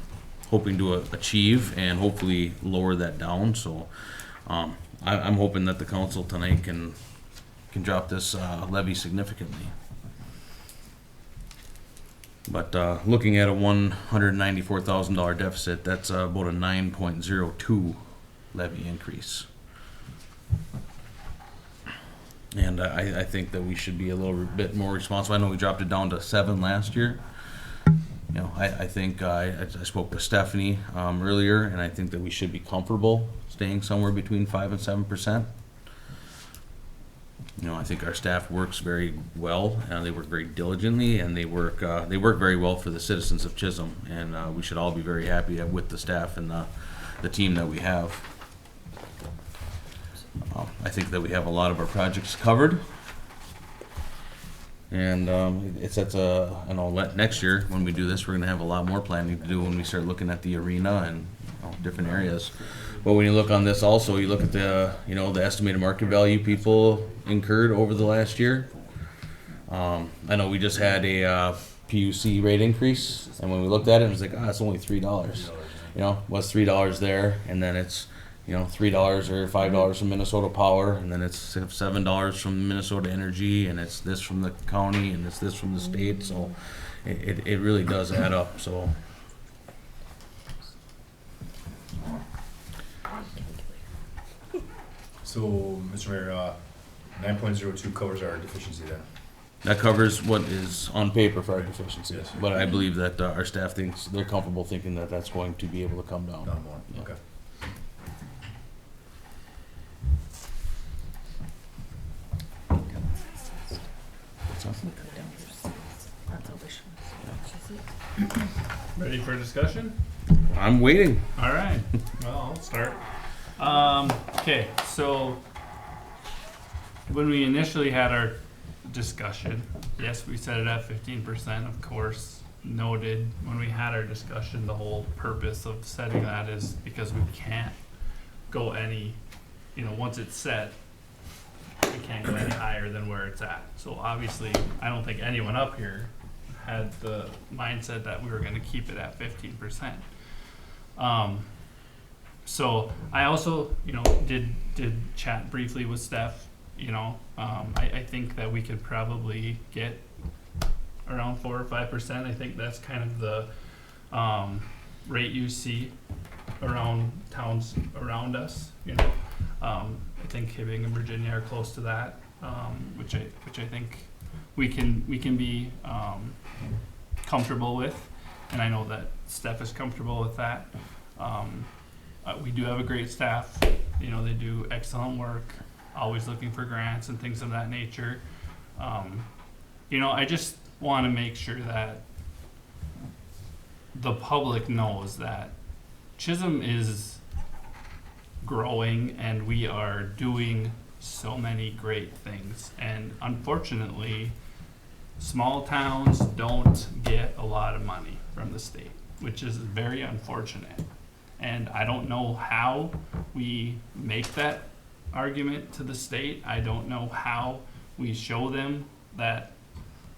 hoping to achieve and hopefully lower that down. So I'm hoping that the council tonight can drop this levy significantly. But looking at a $194,000 deficit, that's about a 9.02 levy increase. And I think that we should be a little bit more responsible. I know we dropped it down to 7 last year. I think I spoke with Stephanie earlier, and I think that we should be comfortable staying somewhere between 5 and 7%. I think our staff works very well, and they work very diligently, and they work very well for the citizens of Chisholm, and we should all be very happy with the staff and the team that we have. I think that we have a lot of our projects covered, and it sets next year when we do this, we're going to have a lot more planning to do when we start looking at the arena and different areas. But when you look on this also, you look at the estimated market value people incurred over the last year. I know we just had a PUC rate increase, and when we looked at it, it was like, it's only $3. Was $3 there, and then it's $3 or $5 from Minnesota Power, and then it's $7 from Minnesota Energy, and it's this from the county, and it's this from the state. So it really does add up. So. So, Mr. Mayor, 9.02 covers our deficiency then? That covers what is on paper for our deficiencies. Yes. But I believe that our staff thinks they're comfortable thinking that that's going to be able to come down. Not more, Yeah. okay. Ready for discussion? I'm waiting. All right. Well, I'll start. Okay, so when we initially had our discussion, yes, we set it at 15%, of course. Noted when we had our discussion, the whole purpose of setting that is because we can't go any, once it's set, we can't go any higher than where it's at. So obviously, I don't think anyone up here had the mindset that we were going to keep it at 15%. So I also, did chat briefly with Steph. I think that we could probably get around 4 or 5%. I think that's kind of the rate you see around towns around us. I think Hibbing and Virginia are close to that, which I think we can be comfortable with, and I know that Steph is comfortable with that. We do have a great staff. They do excellent work, always looking for grants and things of that nature. I just want to make sure that the public knows that Chisholm is growing and we are doing so many great things. And unfortunately, small towns don't get a lot of money from the state, which is very unfortunate. And I don't know how we make that argument to the state. I don't know how we show them that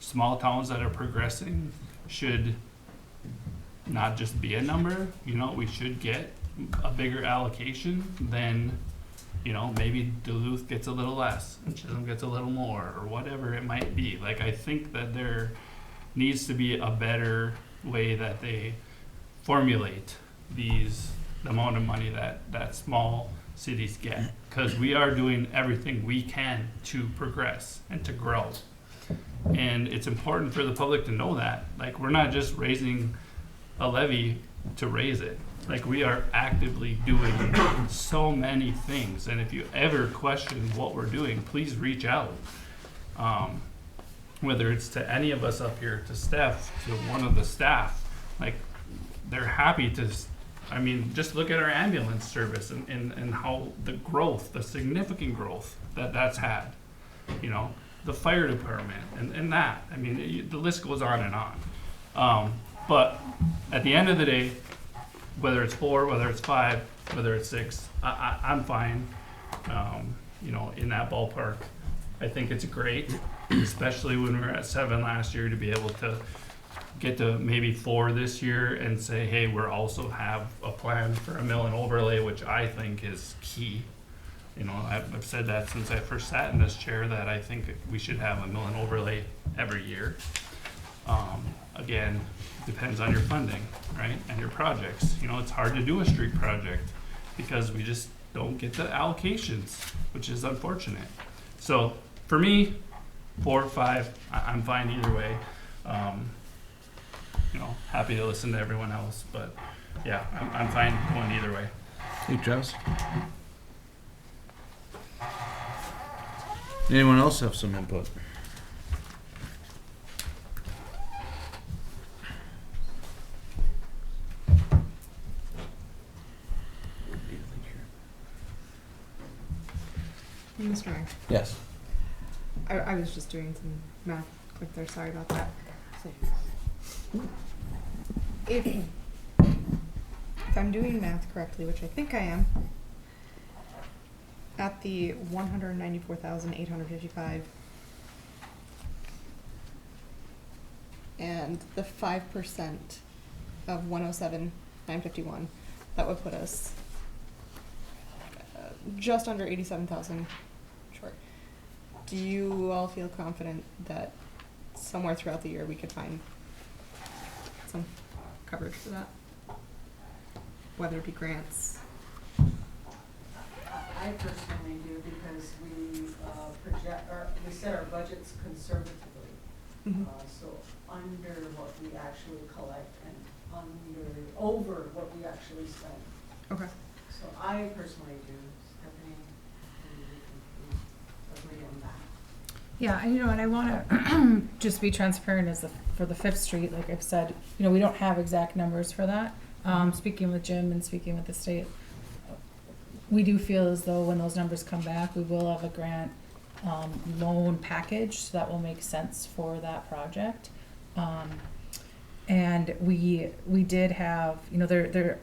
small towns that are progressing should not just be a number. We should get a bigger allocation than, maybe Duluth gets a little less and Chisholm gets a little more, or whatever it might be. Like, I think that there needs to be a better way that they formulate the amount of money that small cities get, because we are doing everything we can to progress and to grow. And it's important for the public to know that. Like, we're not just raising a levy to raise it. Like, we are actively doing so many things. And if you ever question what we're doing, please reach out. Whether it's to any of us up here, to Steph, to one of the staff, like, they're happy to, just look at our ambulance service and how the significant growth that's had. The fire department and that. The list goes on and on. But at the end of the day, whether it's 4, whether it's 5, whether it's 6, I'm fine, in that ballpark. I think it's great, especially when we were at 7 last year, to be able to get to maybe 4 this year and say, hey, we're also have a plan for a mill and overlay, which I think is key. I've said that since I first sat in this chair, that I think we should have a mill and overlay every year. Again, depends on your funding, right, and your projects. It's hard to do a street project because we just don't get the allocations, which is unfortunate. So for me, 4 or 5, I'm fine either way. Happy to listen to everyone else, but yeah, I'm fine going either way. Hey, Jess. Anyone else have some input? Mr. Mayor, Yes. I was just doing some math quick there, sorry about that. So, if I'm doing math correctly, which I think I am, at the 194,855 and the 5% of 107,951, that would put us just under 87,000 short. Do you all feel confident that somewhere throughout the year we could find some coverage for that? Whether it be grants? I personally do, because we we set our budgets conservatively. So under what we actually collect and over what we actually spend. Okay. So I personally do. Stephanie, agree on that. Yeah, and I want to just be transparent for the 5th Street, like I've said, we don't have exact numbers for that. speaking with Jim and speaking with the state, we do feel as though when those numbers come back, we will have a grant loan package that will make sense for that project. And we did have, there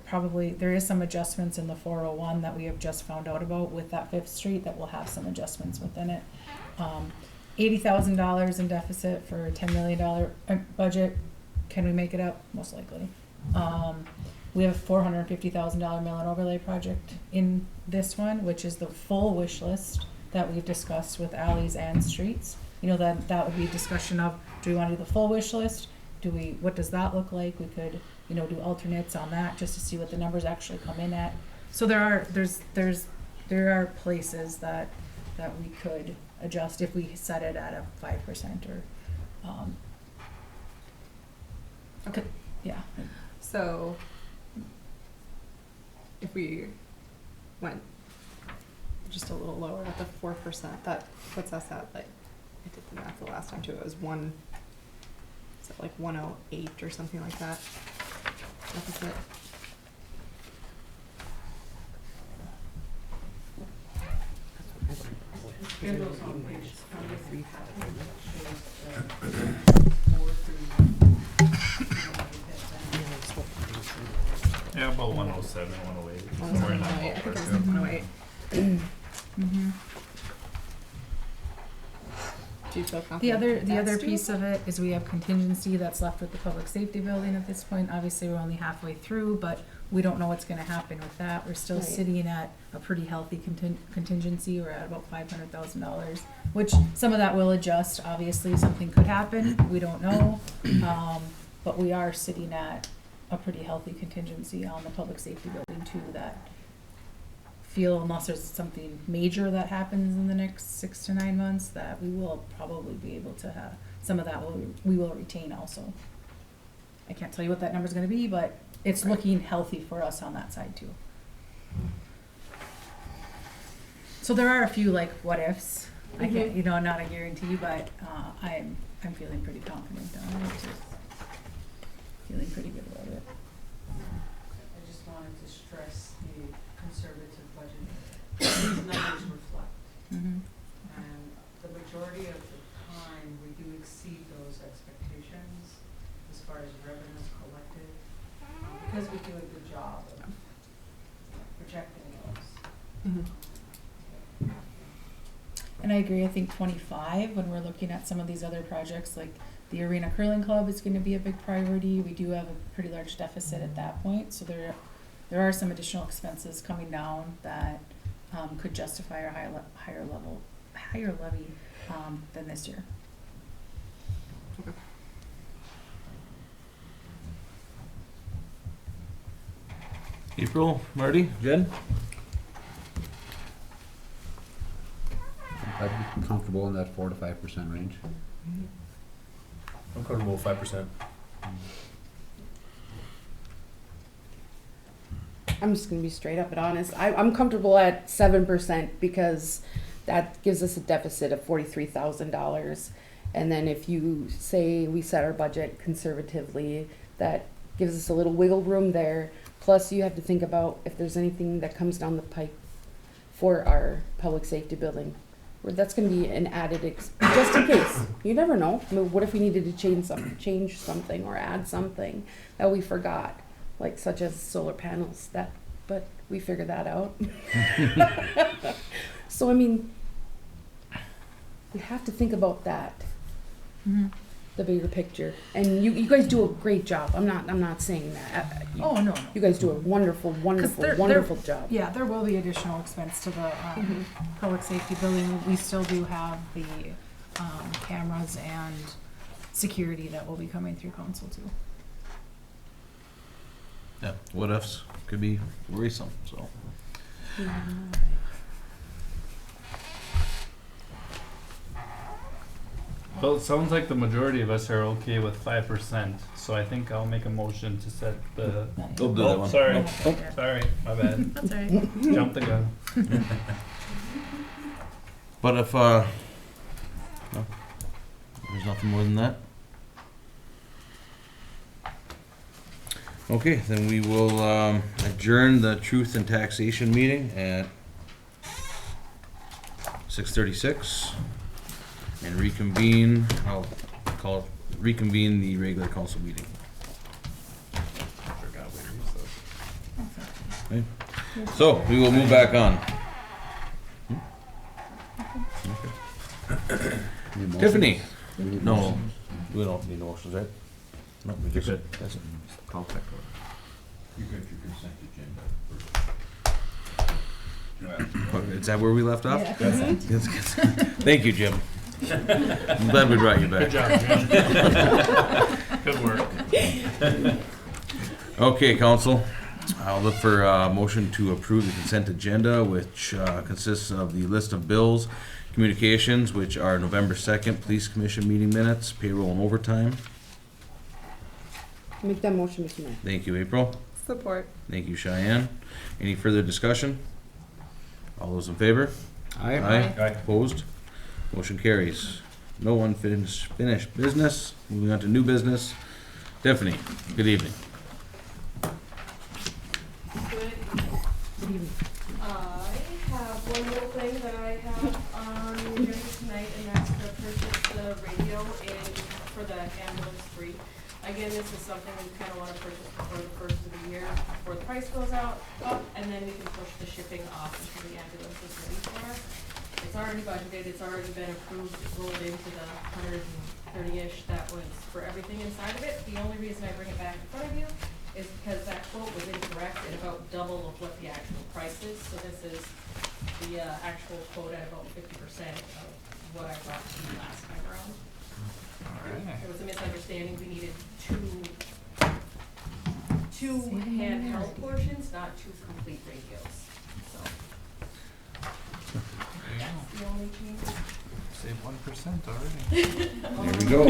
is some adjustments in the 401 that we have just found out about with that Fifth Street that will have some adjustments within it. $80,000 in deficit for a $10 million budget. Can we make it up? Most likely. We have a $450,000 mill and overlay project in this one, which is the full wish list that we've discussed with alleys and streets. That would be a discussion of, do we want to do the full wish list? What does that look like? We could, do alternates on that just to see what the numbers actually come in at. So there are places that we could adjust if we set it at a 5% or, okay, yeah. So if we went just a little lower at the 4%, that puts us at, like, I did the math the last time too, it was 108 or something like that. Deficit. Yeah, about 107, 108. Somewhere in that 108. I think it was ballpark, yeah. 108. Mm-hmm. Do you feel confident? The other that's piece doable? of it is we have contingency that's left with the public safety building at this point. Obviously, we're only halfway through, but we don't know what's gonna happen with that. We're still Right. sitting at a pretty healthy contingency. We're at about $500,000, which some of that will adjust. Obviously, something could happen. We don't know. But we are sitting at a pretty healthy contingency on the public safety building too, that feel, unless there's something major that happens in the next 6 to 9 months, that we will probably be able to have, some of that we will retain also. I can't tell you what that number's gonna be, but it's looking healthy for us on that side too. So there are a few like what ifs. I can't, not a guarantee, but I'm feeling pretty confident on it. Feeling pretty good about it. I just wanted to stress the conservative budget. These numbers reflect, Mm-hmm. and the majority of the time, we do exceed those expectations as far as revenues collected, because we do a good job of projecting those. Mhm. And I agree, I think 25, when we're looking at some of these other projects, like the Arena Curling Club is gonna be a big priority. We do have a pretty large deficit at that point, so there are some additional expenses coming down that could justify a higher levy than this year. Okay. April, Marty, Jen? I'd be comfortable in that 4 to 5% range. I'm comfortable with 5%. I'm just gonna be straight up and honest. I'm comfortable at 7% because that gives us a deficit of $43,000. And then if you say we set our budget conservatively, that gives us a little wiggle room there. Plus you have to think about if there's anything that comes down the pipe for our public safety building. Where that's gonna be an added, just in case. You never know. I mean, what if we needed to change something or add something that we forgot? Like such as solar panels, but we figured that out. So I mean, we have to think about that, Mm-hmm. the bigger picture. And you guys do a great job. I'm not saying that. Oh, no. You guys do a wonderful job. Yeah, there will be additional expense to the public safety building. We still do have the cameras and security that will be coming through council too. Yeah, what ifs could be worrisome, so. Well, it sounds like the majority of us are okay with 5%, so I think I'll make a motion to set the. Don't do that one. Sorry, Oh. sorry, my bad. That's all right. Jumped the gun. But if, no, there's nothing more than that. Okay, then we will adjourn the Truth and Taxation meeting at 6:36 and reconvene, I'll reconvene the regular council meeting. Okay. So, we will move back on. Okay. Tiffany? No, we don't need motions, right? No, we just, that's it. You got your consent agenda. Is that where we left off? Yeah. Yes, yes. Thank you, Jim. I'm glad we brought you back. Good job, Jim. Good work. Okay, council, I'll look for a motion to approve the consent agenda, which consists of the list of bills, communications, which are November 2nd, Police Commission meeting minutes, payroll and overtime. Make that motion, Mr. Mayor. Thank you, April. Support. Thank you, Cheyenne. Any further discussion? All those in favor? Aye. Aye. Opposed? Motion carries. No unfinished business. Moving on to new business. Tiffany, good evening. Good. I have one little thing that I have on the agenda tonight, and that's to purchase the radio for the ambulance 3. Again, this is something we kind of want to purchase before the first of the year, before the price goes up, and then we can push the shipping off until the ambulance is ready for us. It's already budgeted, it's already been approved, it rolled into the 130-ish that was for everything inside of it. The only reason I bring it back in front of you is because that quote was incorrect and about double of what the actual price is. So this is the actual quote at about 50% of what I brought to you last time around. There was a misunderstanding, we needed two handheld portions, not two complete radios, so. That's the only change. Save 1% already. There we go.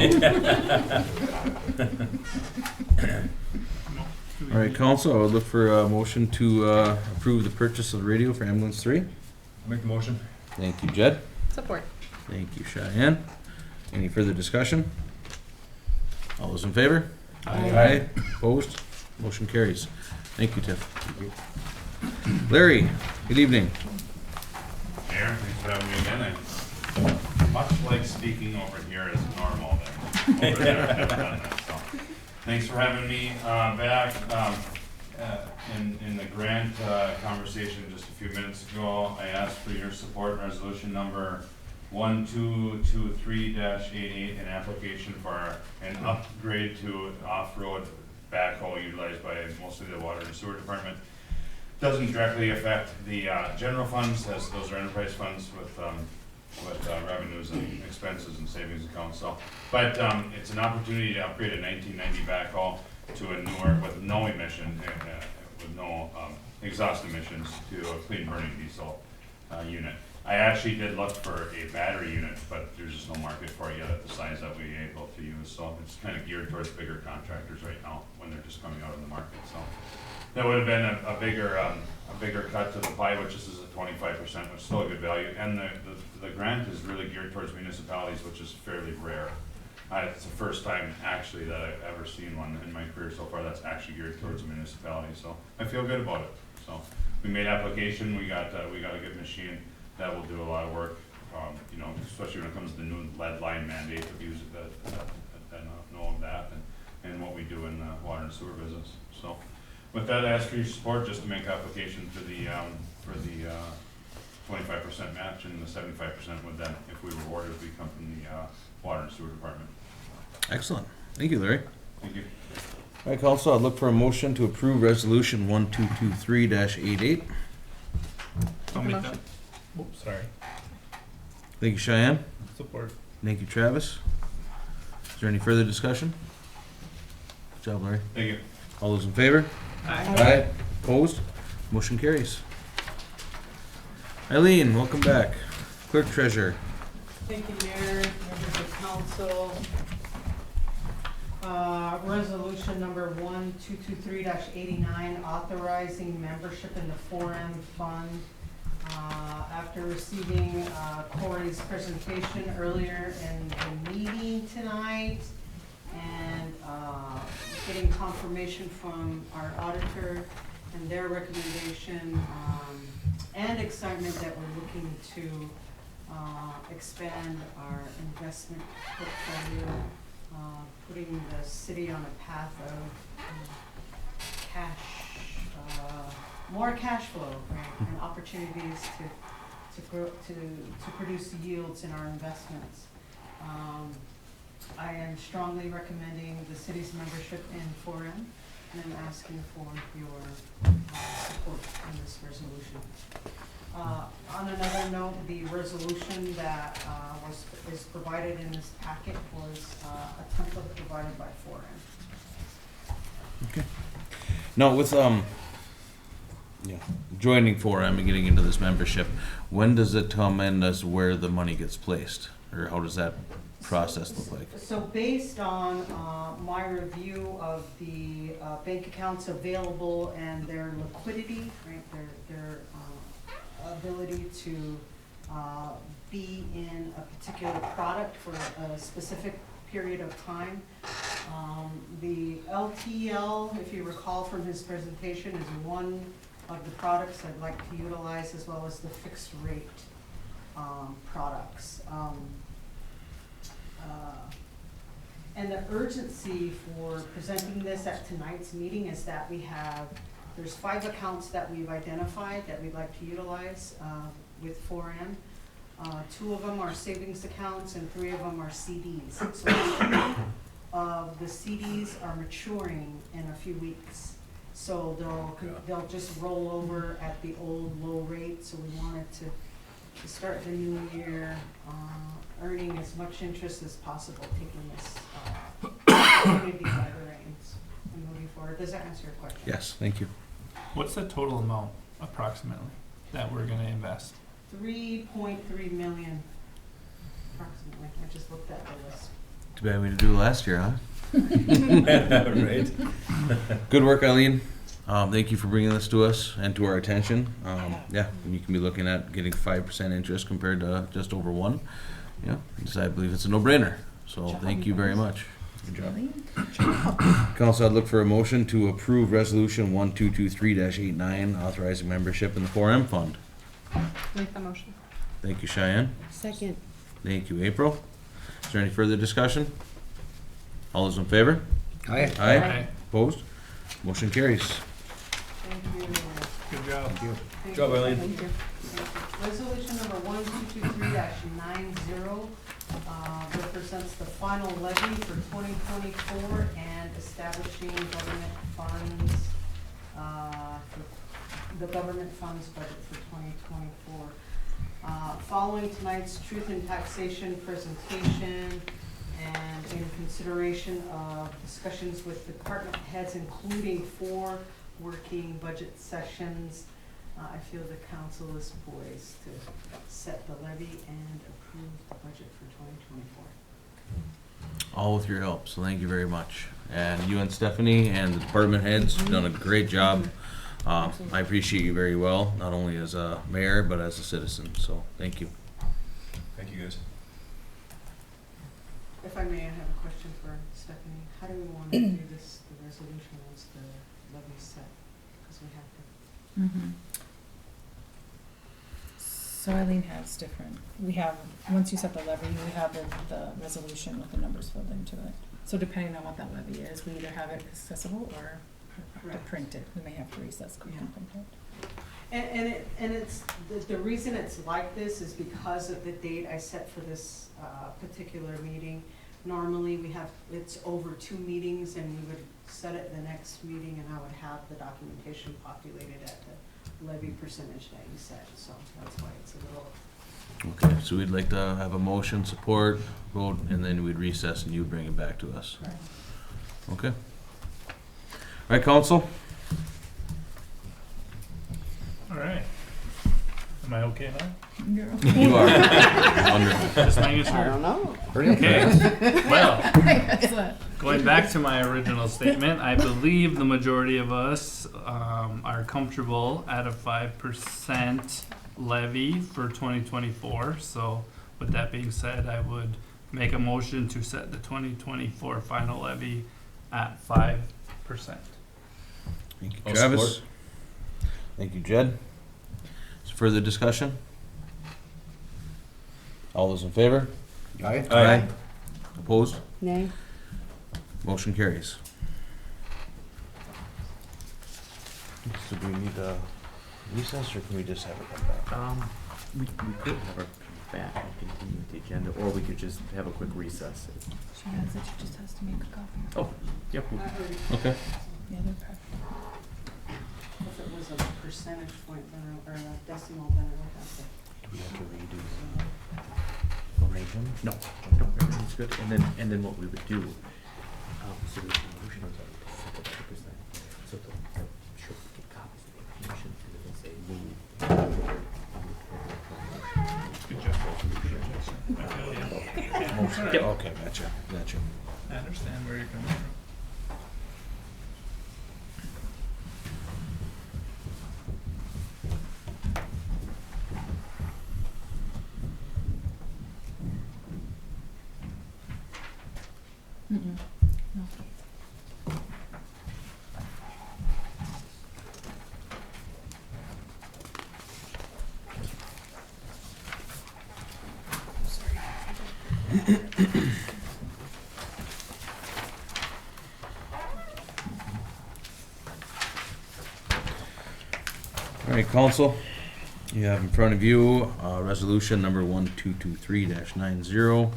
All right, council, I would look for a motion to approve the purchase of the radio for ambulance 3. Make the motion. Thank you, Jed. Support. Thank you, Cheyenne. Any further discussion? All those in favor? Aye. Opposed? Motion carries. Thank you, Tiff. Larry, good evening. Mayor, thanks for having me again. Much like speaking over here is normal there. Over there, I've done that, so. Thanks for having me back. In the grant conversation just a few minutes ago, I asked for your support in resolution number 1223-88, an application for an upgrade to off-road backhoe utilized by mostly the water and sewer department. Doesn't directly affect the general funds, as those are enterprise funds with revenues and expenses and savings accounts. So, but it's an opportunity to upgrade a 1990 backhoe to a newer with no emission, with no exhaust emissions, to a clean burning diesel unit. I actually did look for a battery unit, but there's just no market for it yet at the size that we're able to use. So it's kind of geared towards bigger contractors right now when they're just coming out in the market. So that would have been a bigger cut to the pie, which is a 25%, which is still a good value. And the grant is really geared towards municipalities, which is fairly rare. It's the first time actually that I've ever seen one in my career so far that's actually geared towards a municipality. So I feel good about it. So we made application. We got a good machine that will do a lot of work. You know, especially when it comes to the new lead line mandate of use that know of that and what we do in the water and sewer business. So with that, I ask for your support just to make application for the 25% match, and the 75% would then, if we were awarded, would come from the water and sewer department. Excellent. Thank you, Larry. Thank you. All right, council, I'd look for a motion to approve resolution 1223-88. I'll make that. Oops, sorry. Thank you, Cheyenne. Support. Thank you, Travis. Is there any further discussion? Good job, Larry. Thank you. All those in favor? Aye. Opposed? Motion carries. Eileen, welcome back. Clerk Treasurer. Thank you, Mayor, members of council. Resolution number 1223-89, authorizing membership in the 4M fund. After receiving Corey's presentation earlier in the meeting tonight, and getting confirmation from our auditor and their recommendation, and excitement that we're looking to expand our investment portfolio, putting the city on a path of more cash flow, right, and opportunities to grow, to produce yields in our investments. I am strongly recommending the city's membership in 4M, and I'm asking for your support in this resolution. On another note, the resolution that is provided in this packet was a template provided by 4M. Okay. Now with joining 4M and getting into this membership, when does it come in as where the money gets placed, or how does that process look like? So based on my review of the bank accounts available and their liquidity, right, their ability to be in a particular product for a specific period of time. The LTL, if you recall from his presentation, is one of the products I'd like to utilize, as well as the fixed rate products. And the urgency for presenting this at tonight's meeting is that there's 5 accounts that we've identified that we'd like to utilize with 4M. 2 of them are savings accounts and 3 of them are CDs. So 2 of the CDs are maturing in a few weeks. So they'll just roll over at the old low rate. So we wanted to start the new year earning as much interest as possible, taking this opportunity by the reins and moving forward. Does that answer your question? Yes, thank you. What's the total amount approximately that we're gonna invest? 3.3 million, approximately. I just looked at the list. Too bad we didn't do it last year, huh? Right. Good work, Eileen. Thank you for bringing this to us and to our attention. Yeah, and you can be looking at getting 5% interest compared to just over 1. Yeah, so I believe it's a no-brainer. So thank you very much. Good job. Council, I'd look for a motion to approve resolution 1223-89, authorizing membership in the 4M fund. Make the motion. Thank you, Cheyenne. Second. Thank you, April. Is there any further discussion? All those in favor? Aye. Aye. Opposed? Motion carries. Thank you. Good job. Thank Good job, you. Eileen. Thank you. Resolution number 1223-90 represents the final levy for 2024 and establishing government funds, the government funds budget for 2024. Following tonight's truth in taxation presentation and in consideration of discussions with department heads, including 4 working budget sessions, I feel the council is poised to set the levy and approve the budget for 2024. All with your help, so thank you very much. And you and Stephanie and the department heads have done a great job. I appreciate you very well, not only as a mayor, but as a citizen, so thank you. Thank you, guys. If I may, I have a question for Stephanie. How do we want to do this, the resolution once the levy's set? Because we have to. So Eileen has different, once you set the levy, we have the resolution with the numbers filled into it. So depending on what that levy is, we either have it accessible or have to Correct. print it. We may have to recess. Yeah. And it's, the reason it's like this is because of the date I set for this particular meeting. Normally it's over 2 meetings, and we would set it the next meeting, and I would have the documentation populated at the levy percentage that you set, so that's why it's a little. Okay, so we'd like to have a motion, support, vote, and then we'd recess and you bring it back to us. Right. Okay. All right, council? All right. Am I okay now? You are. Wonderful. Just making sure. I don't know. Okay. Well, Excellent. going back to my original statement, I believe the majority of us are comfortable at a 5% levy for 2024. So with that being said, I would make a motion to set the 2024 final levy at 5%. Thank you, I'll Travis. support. Thank you, Jed. Is there further discussion? All those in favor? Aye. Aye. Opposed? Nay? Motion carries. So do we need a recess, or can we just have it come back? We could have her come back and continue with the agenda, or we could just have a quick recess. She has it, she just has to make a copy. Oh, yep. Okay. Yeah, they're perfect. If it was a percentage point, then, or a decimal, then it would have to. Do we have to redo No, no, everything's good. And then what we would do, so there's a motion on that, to set the 5%. So the she'll get copies of the information, and then we'll say move. Good job. Yep. Okay, gotcha. I understand where you're coming from. Mm-mm. No. All right, council, you have in front of you, resolution number 1223-90.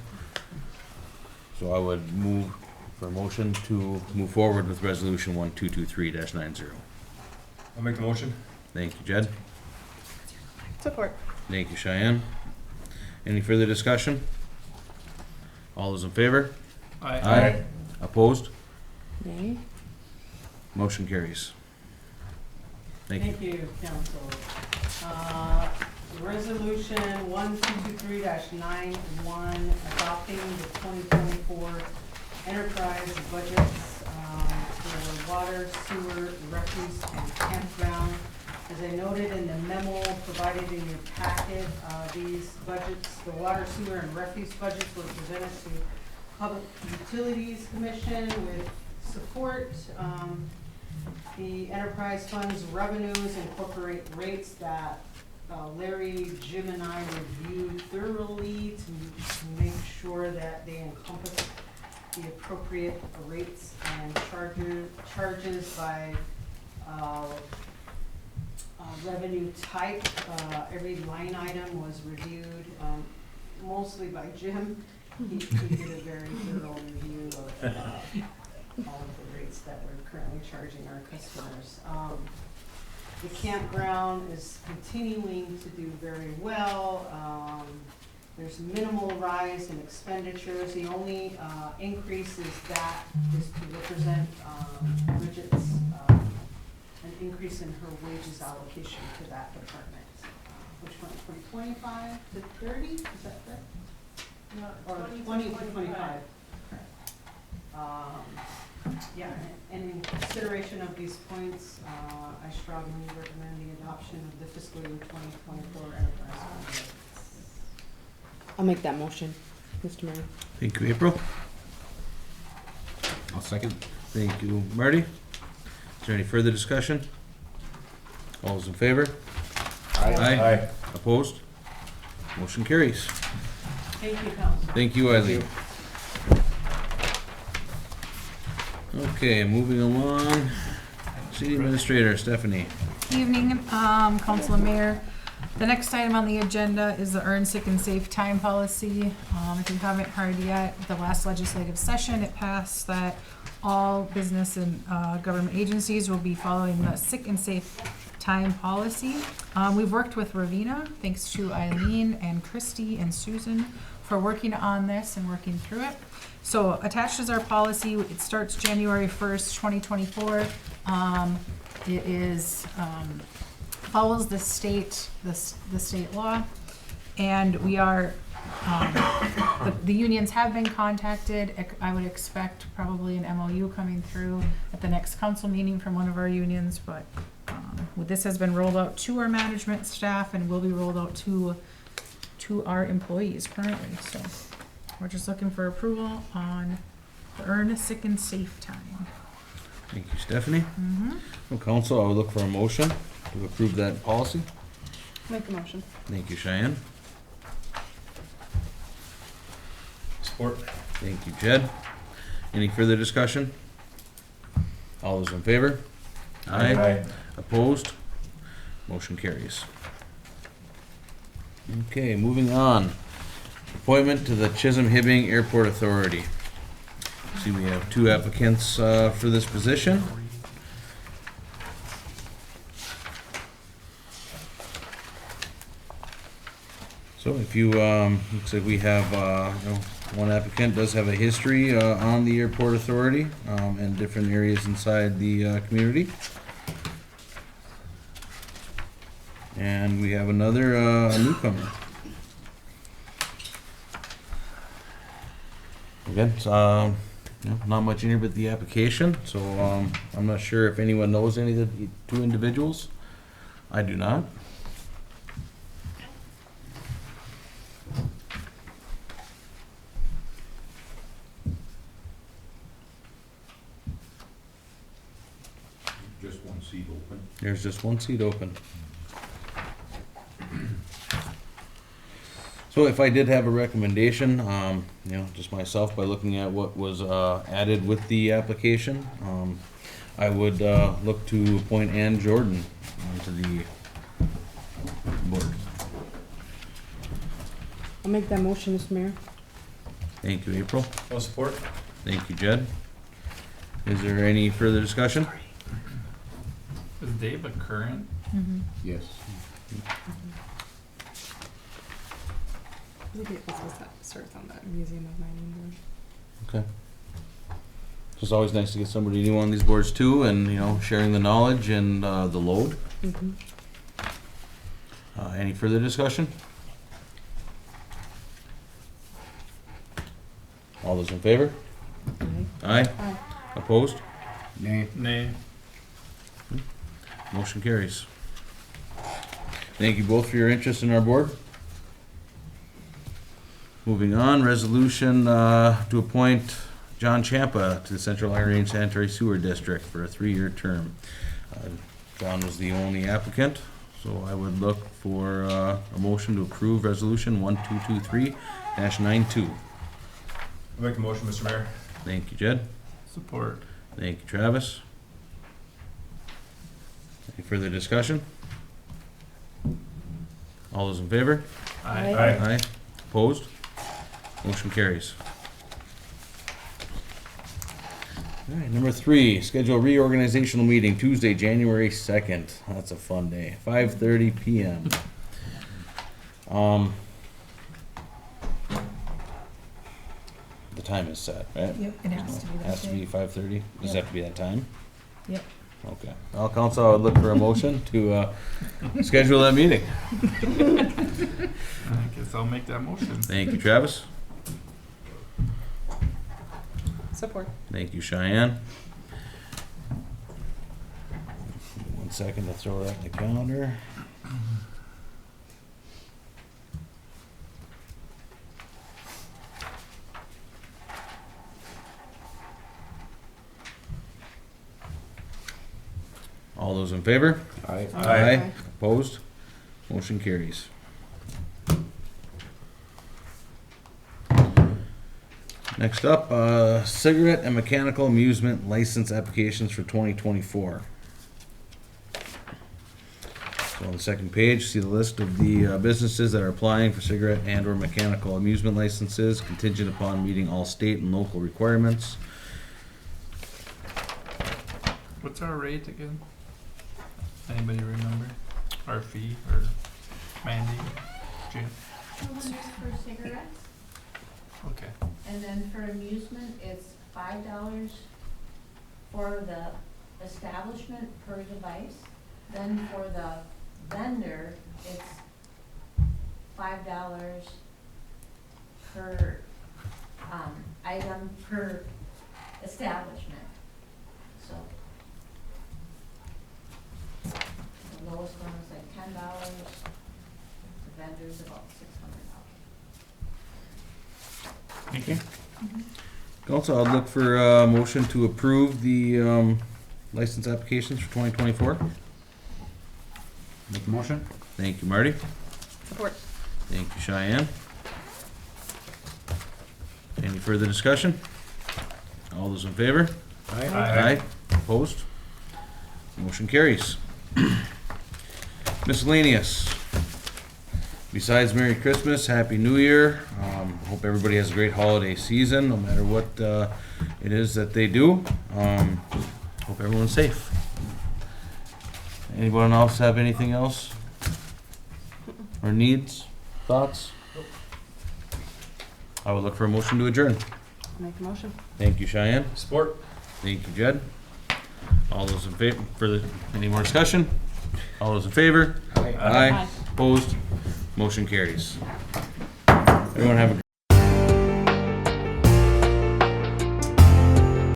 So I would move for a motion to move forward with resolution 1223-90. I'll make the motion. Thank you, Jed. Support. Thank you, Cheyenne. Any further discussion? All those in favor? Aye. Opposed? Nay? Motion carries. Thank you. Thank you, council. Resolution 1223-91, adopting the 2024 enterprise budgets for water, sewer, refuse, and campground. As I noted in the memo provided in your packet, these budgets, the water, sewer, and refuse budgets were presented to Public Utilities Commission with support. The enterprise fund's revenues incorporate rates that Larry, Jim, and I reviewed thoroughly to make sure that they encompass the appropriate rates and charges by revenue type. Every line item was reviewed, mostly by Jim. He did a very thorough review of all of the rates that we're currently charging our customers. The campground is continuing to do very well. There's minimal rise in expenditures. The only increase is to represent Bridget's, an increase in her wages allocation to that department, which went from 25 to 30, is that correct? No, Or 20 to 25. Yeah, and in consideration of these points, I strongly recommend the adoption of the fiscal year 2024 enterprise fund. I'll make that motion, Mr. Mayor. Thank you, April. I'll second. Thank you, Marty. Is there any further discussion? All those in favor? Aye. Opposed? Motion carries. Thank you, council. Thank you, Eileen. Okay, moving along. City Administrator Stephanie. Evening, Council and Mayor. The next item on the agenda is the Earn Sick and Safe Time Policy. If you haven't heard yet, the last legislative session, it passed that all business and government agencies will be following the sick and safe time policy. We've worked with Ravina, thanks to Eileen and Christy and Susan for working on this and working through it. So attached is our policy. It starts January 1st, 2024. It is, follows the state law, and we are, the unions have been contacted. I would expect probably an MOU coming through at the next council meeting from one of our unions, but this has been rolled out to our management staff and will be rolled out to our employees currently, so. We're just looking for approval on the earn a sick and safe time. Thank you, Stephanie. Mm-hmm. Well, council, I would look for a motion to approve that policy. Make the motion. Thank you, Cheyenne. Support. Thank you, Jed. Any further discussion? All those in favor? Aye. Opposed? Motion carries. Okay, moving on. Appointment to the Chisholm-Hibbing Airport Authority. See, we have 2 applicants for this position. So if you, looks like we have, one applicant does have a history on the airport authority and different areas inside the community. And we have another newcomer. Again, not much in here but the application, so I'm not sure if anyone knows any of the 2 individuals. I do not. Just one seat open. There's just 1 seat open. So if I did have a recommendation, just myself, by looking at what was added with the application, I would look to appoint Ann Jordan to the board. I'll make that motion, Mr. Mayor. Thank you, April. I'll support. Thank you, Jed. Is there any further discussion? Is Dave a current? Mm-hmm. Yes. I think it was that serves on that Museum of Mining board. Okay. It's always nice to get somebody new on these boards too, and, sharing the knowledge and the load. Mm-hmm. Any further discussion? All those in favor? Aye. Aye. Opposed? Nay. Nay. Motion carries. Thank you both for your interest in our board. Moving on, resolution to appoint John Champa to the Central Iron Sanitary Sewer District for a 3-year term. John was the only applicant, so I would look for a motion to approve resolution 1223-92. I'll make the motion, Mr. Mayor. Thank you, Jed. Support. Thank you, Travis. Any further discussion? All those in favor? Aye. Aye. Opposed? Motion carries. All right, number 3, schedule reorganizational meeting Tuesday, January 2nd. That's a fun day. 5:30 p.m. The time is set, right? Yep, it has to be that Has to day. be 5:30? Does it Yep. have to be that time? Yep. Okay. Well, council, I would look for a motion to schedule that meeting. I guess I'll make that motion. Thank you, Travis. Support. Thank you, Cheyenne. 1 second to throw that in the calendar. All those in favor? Aye. Aye. Opposed? Motion carries. Next up, cigarette and mechanical amusement license applications for 2024. So on the second page, see the list of the businesses that are applying for cigarette and or mechanical amusement licenses contingent upon meeting all state and local requirements. What's our rate again? Anybody remember? Our fee or Mandy? Jim? $200 for cigarettes, Okay. and then for amusement, it's $5 for the establishment per device. Then for the vendor, it's $5 per item per establishment. So the lowest one is like $10, the vendor's about $600. Thank you. Council, I'd look for a motion to approve the license applications for 2024. Make a motion? Thank you, Marty. Support. Thank you, Cheyenne. Any further discussion? All those in favor? Aye. Opposed? Motion carries. Miscellaneous. Besides Merry Christmas, Happy New Year. Hope everybody has a great holiday season, no matter what it is that they do. Hope everyone's safe. Anyone else have anything else? Or needs, thoughts? I would look for a motion to adjourn. Make a motion. Thank you, Cheyenne. Support. Thank you, Jed. All those in favor, any more discussion? All those in favor? Aye. Opposed? Motion carries. Everyone have a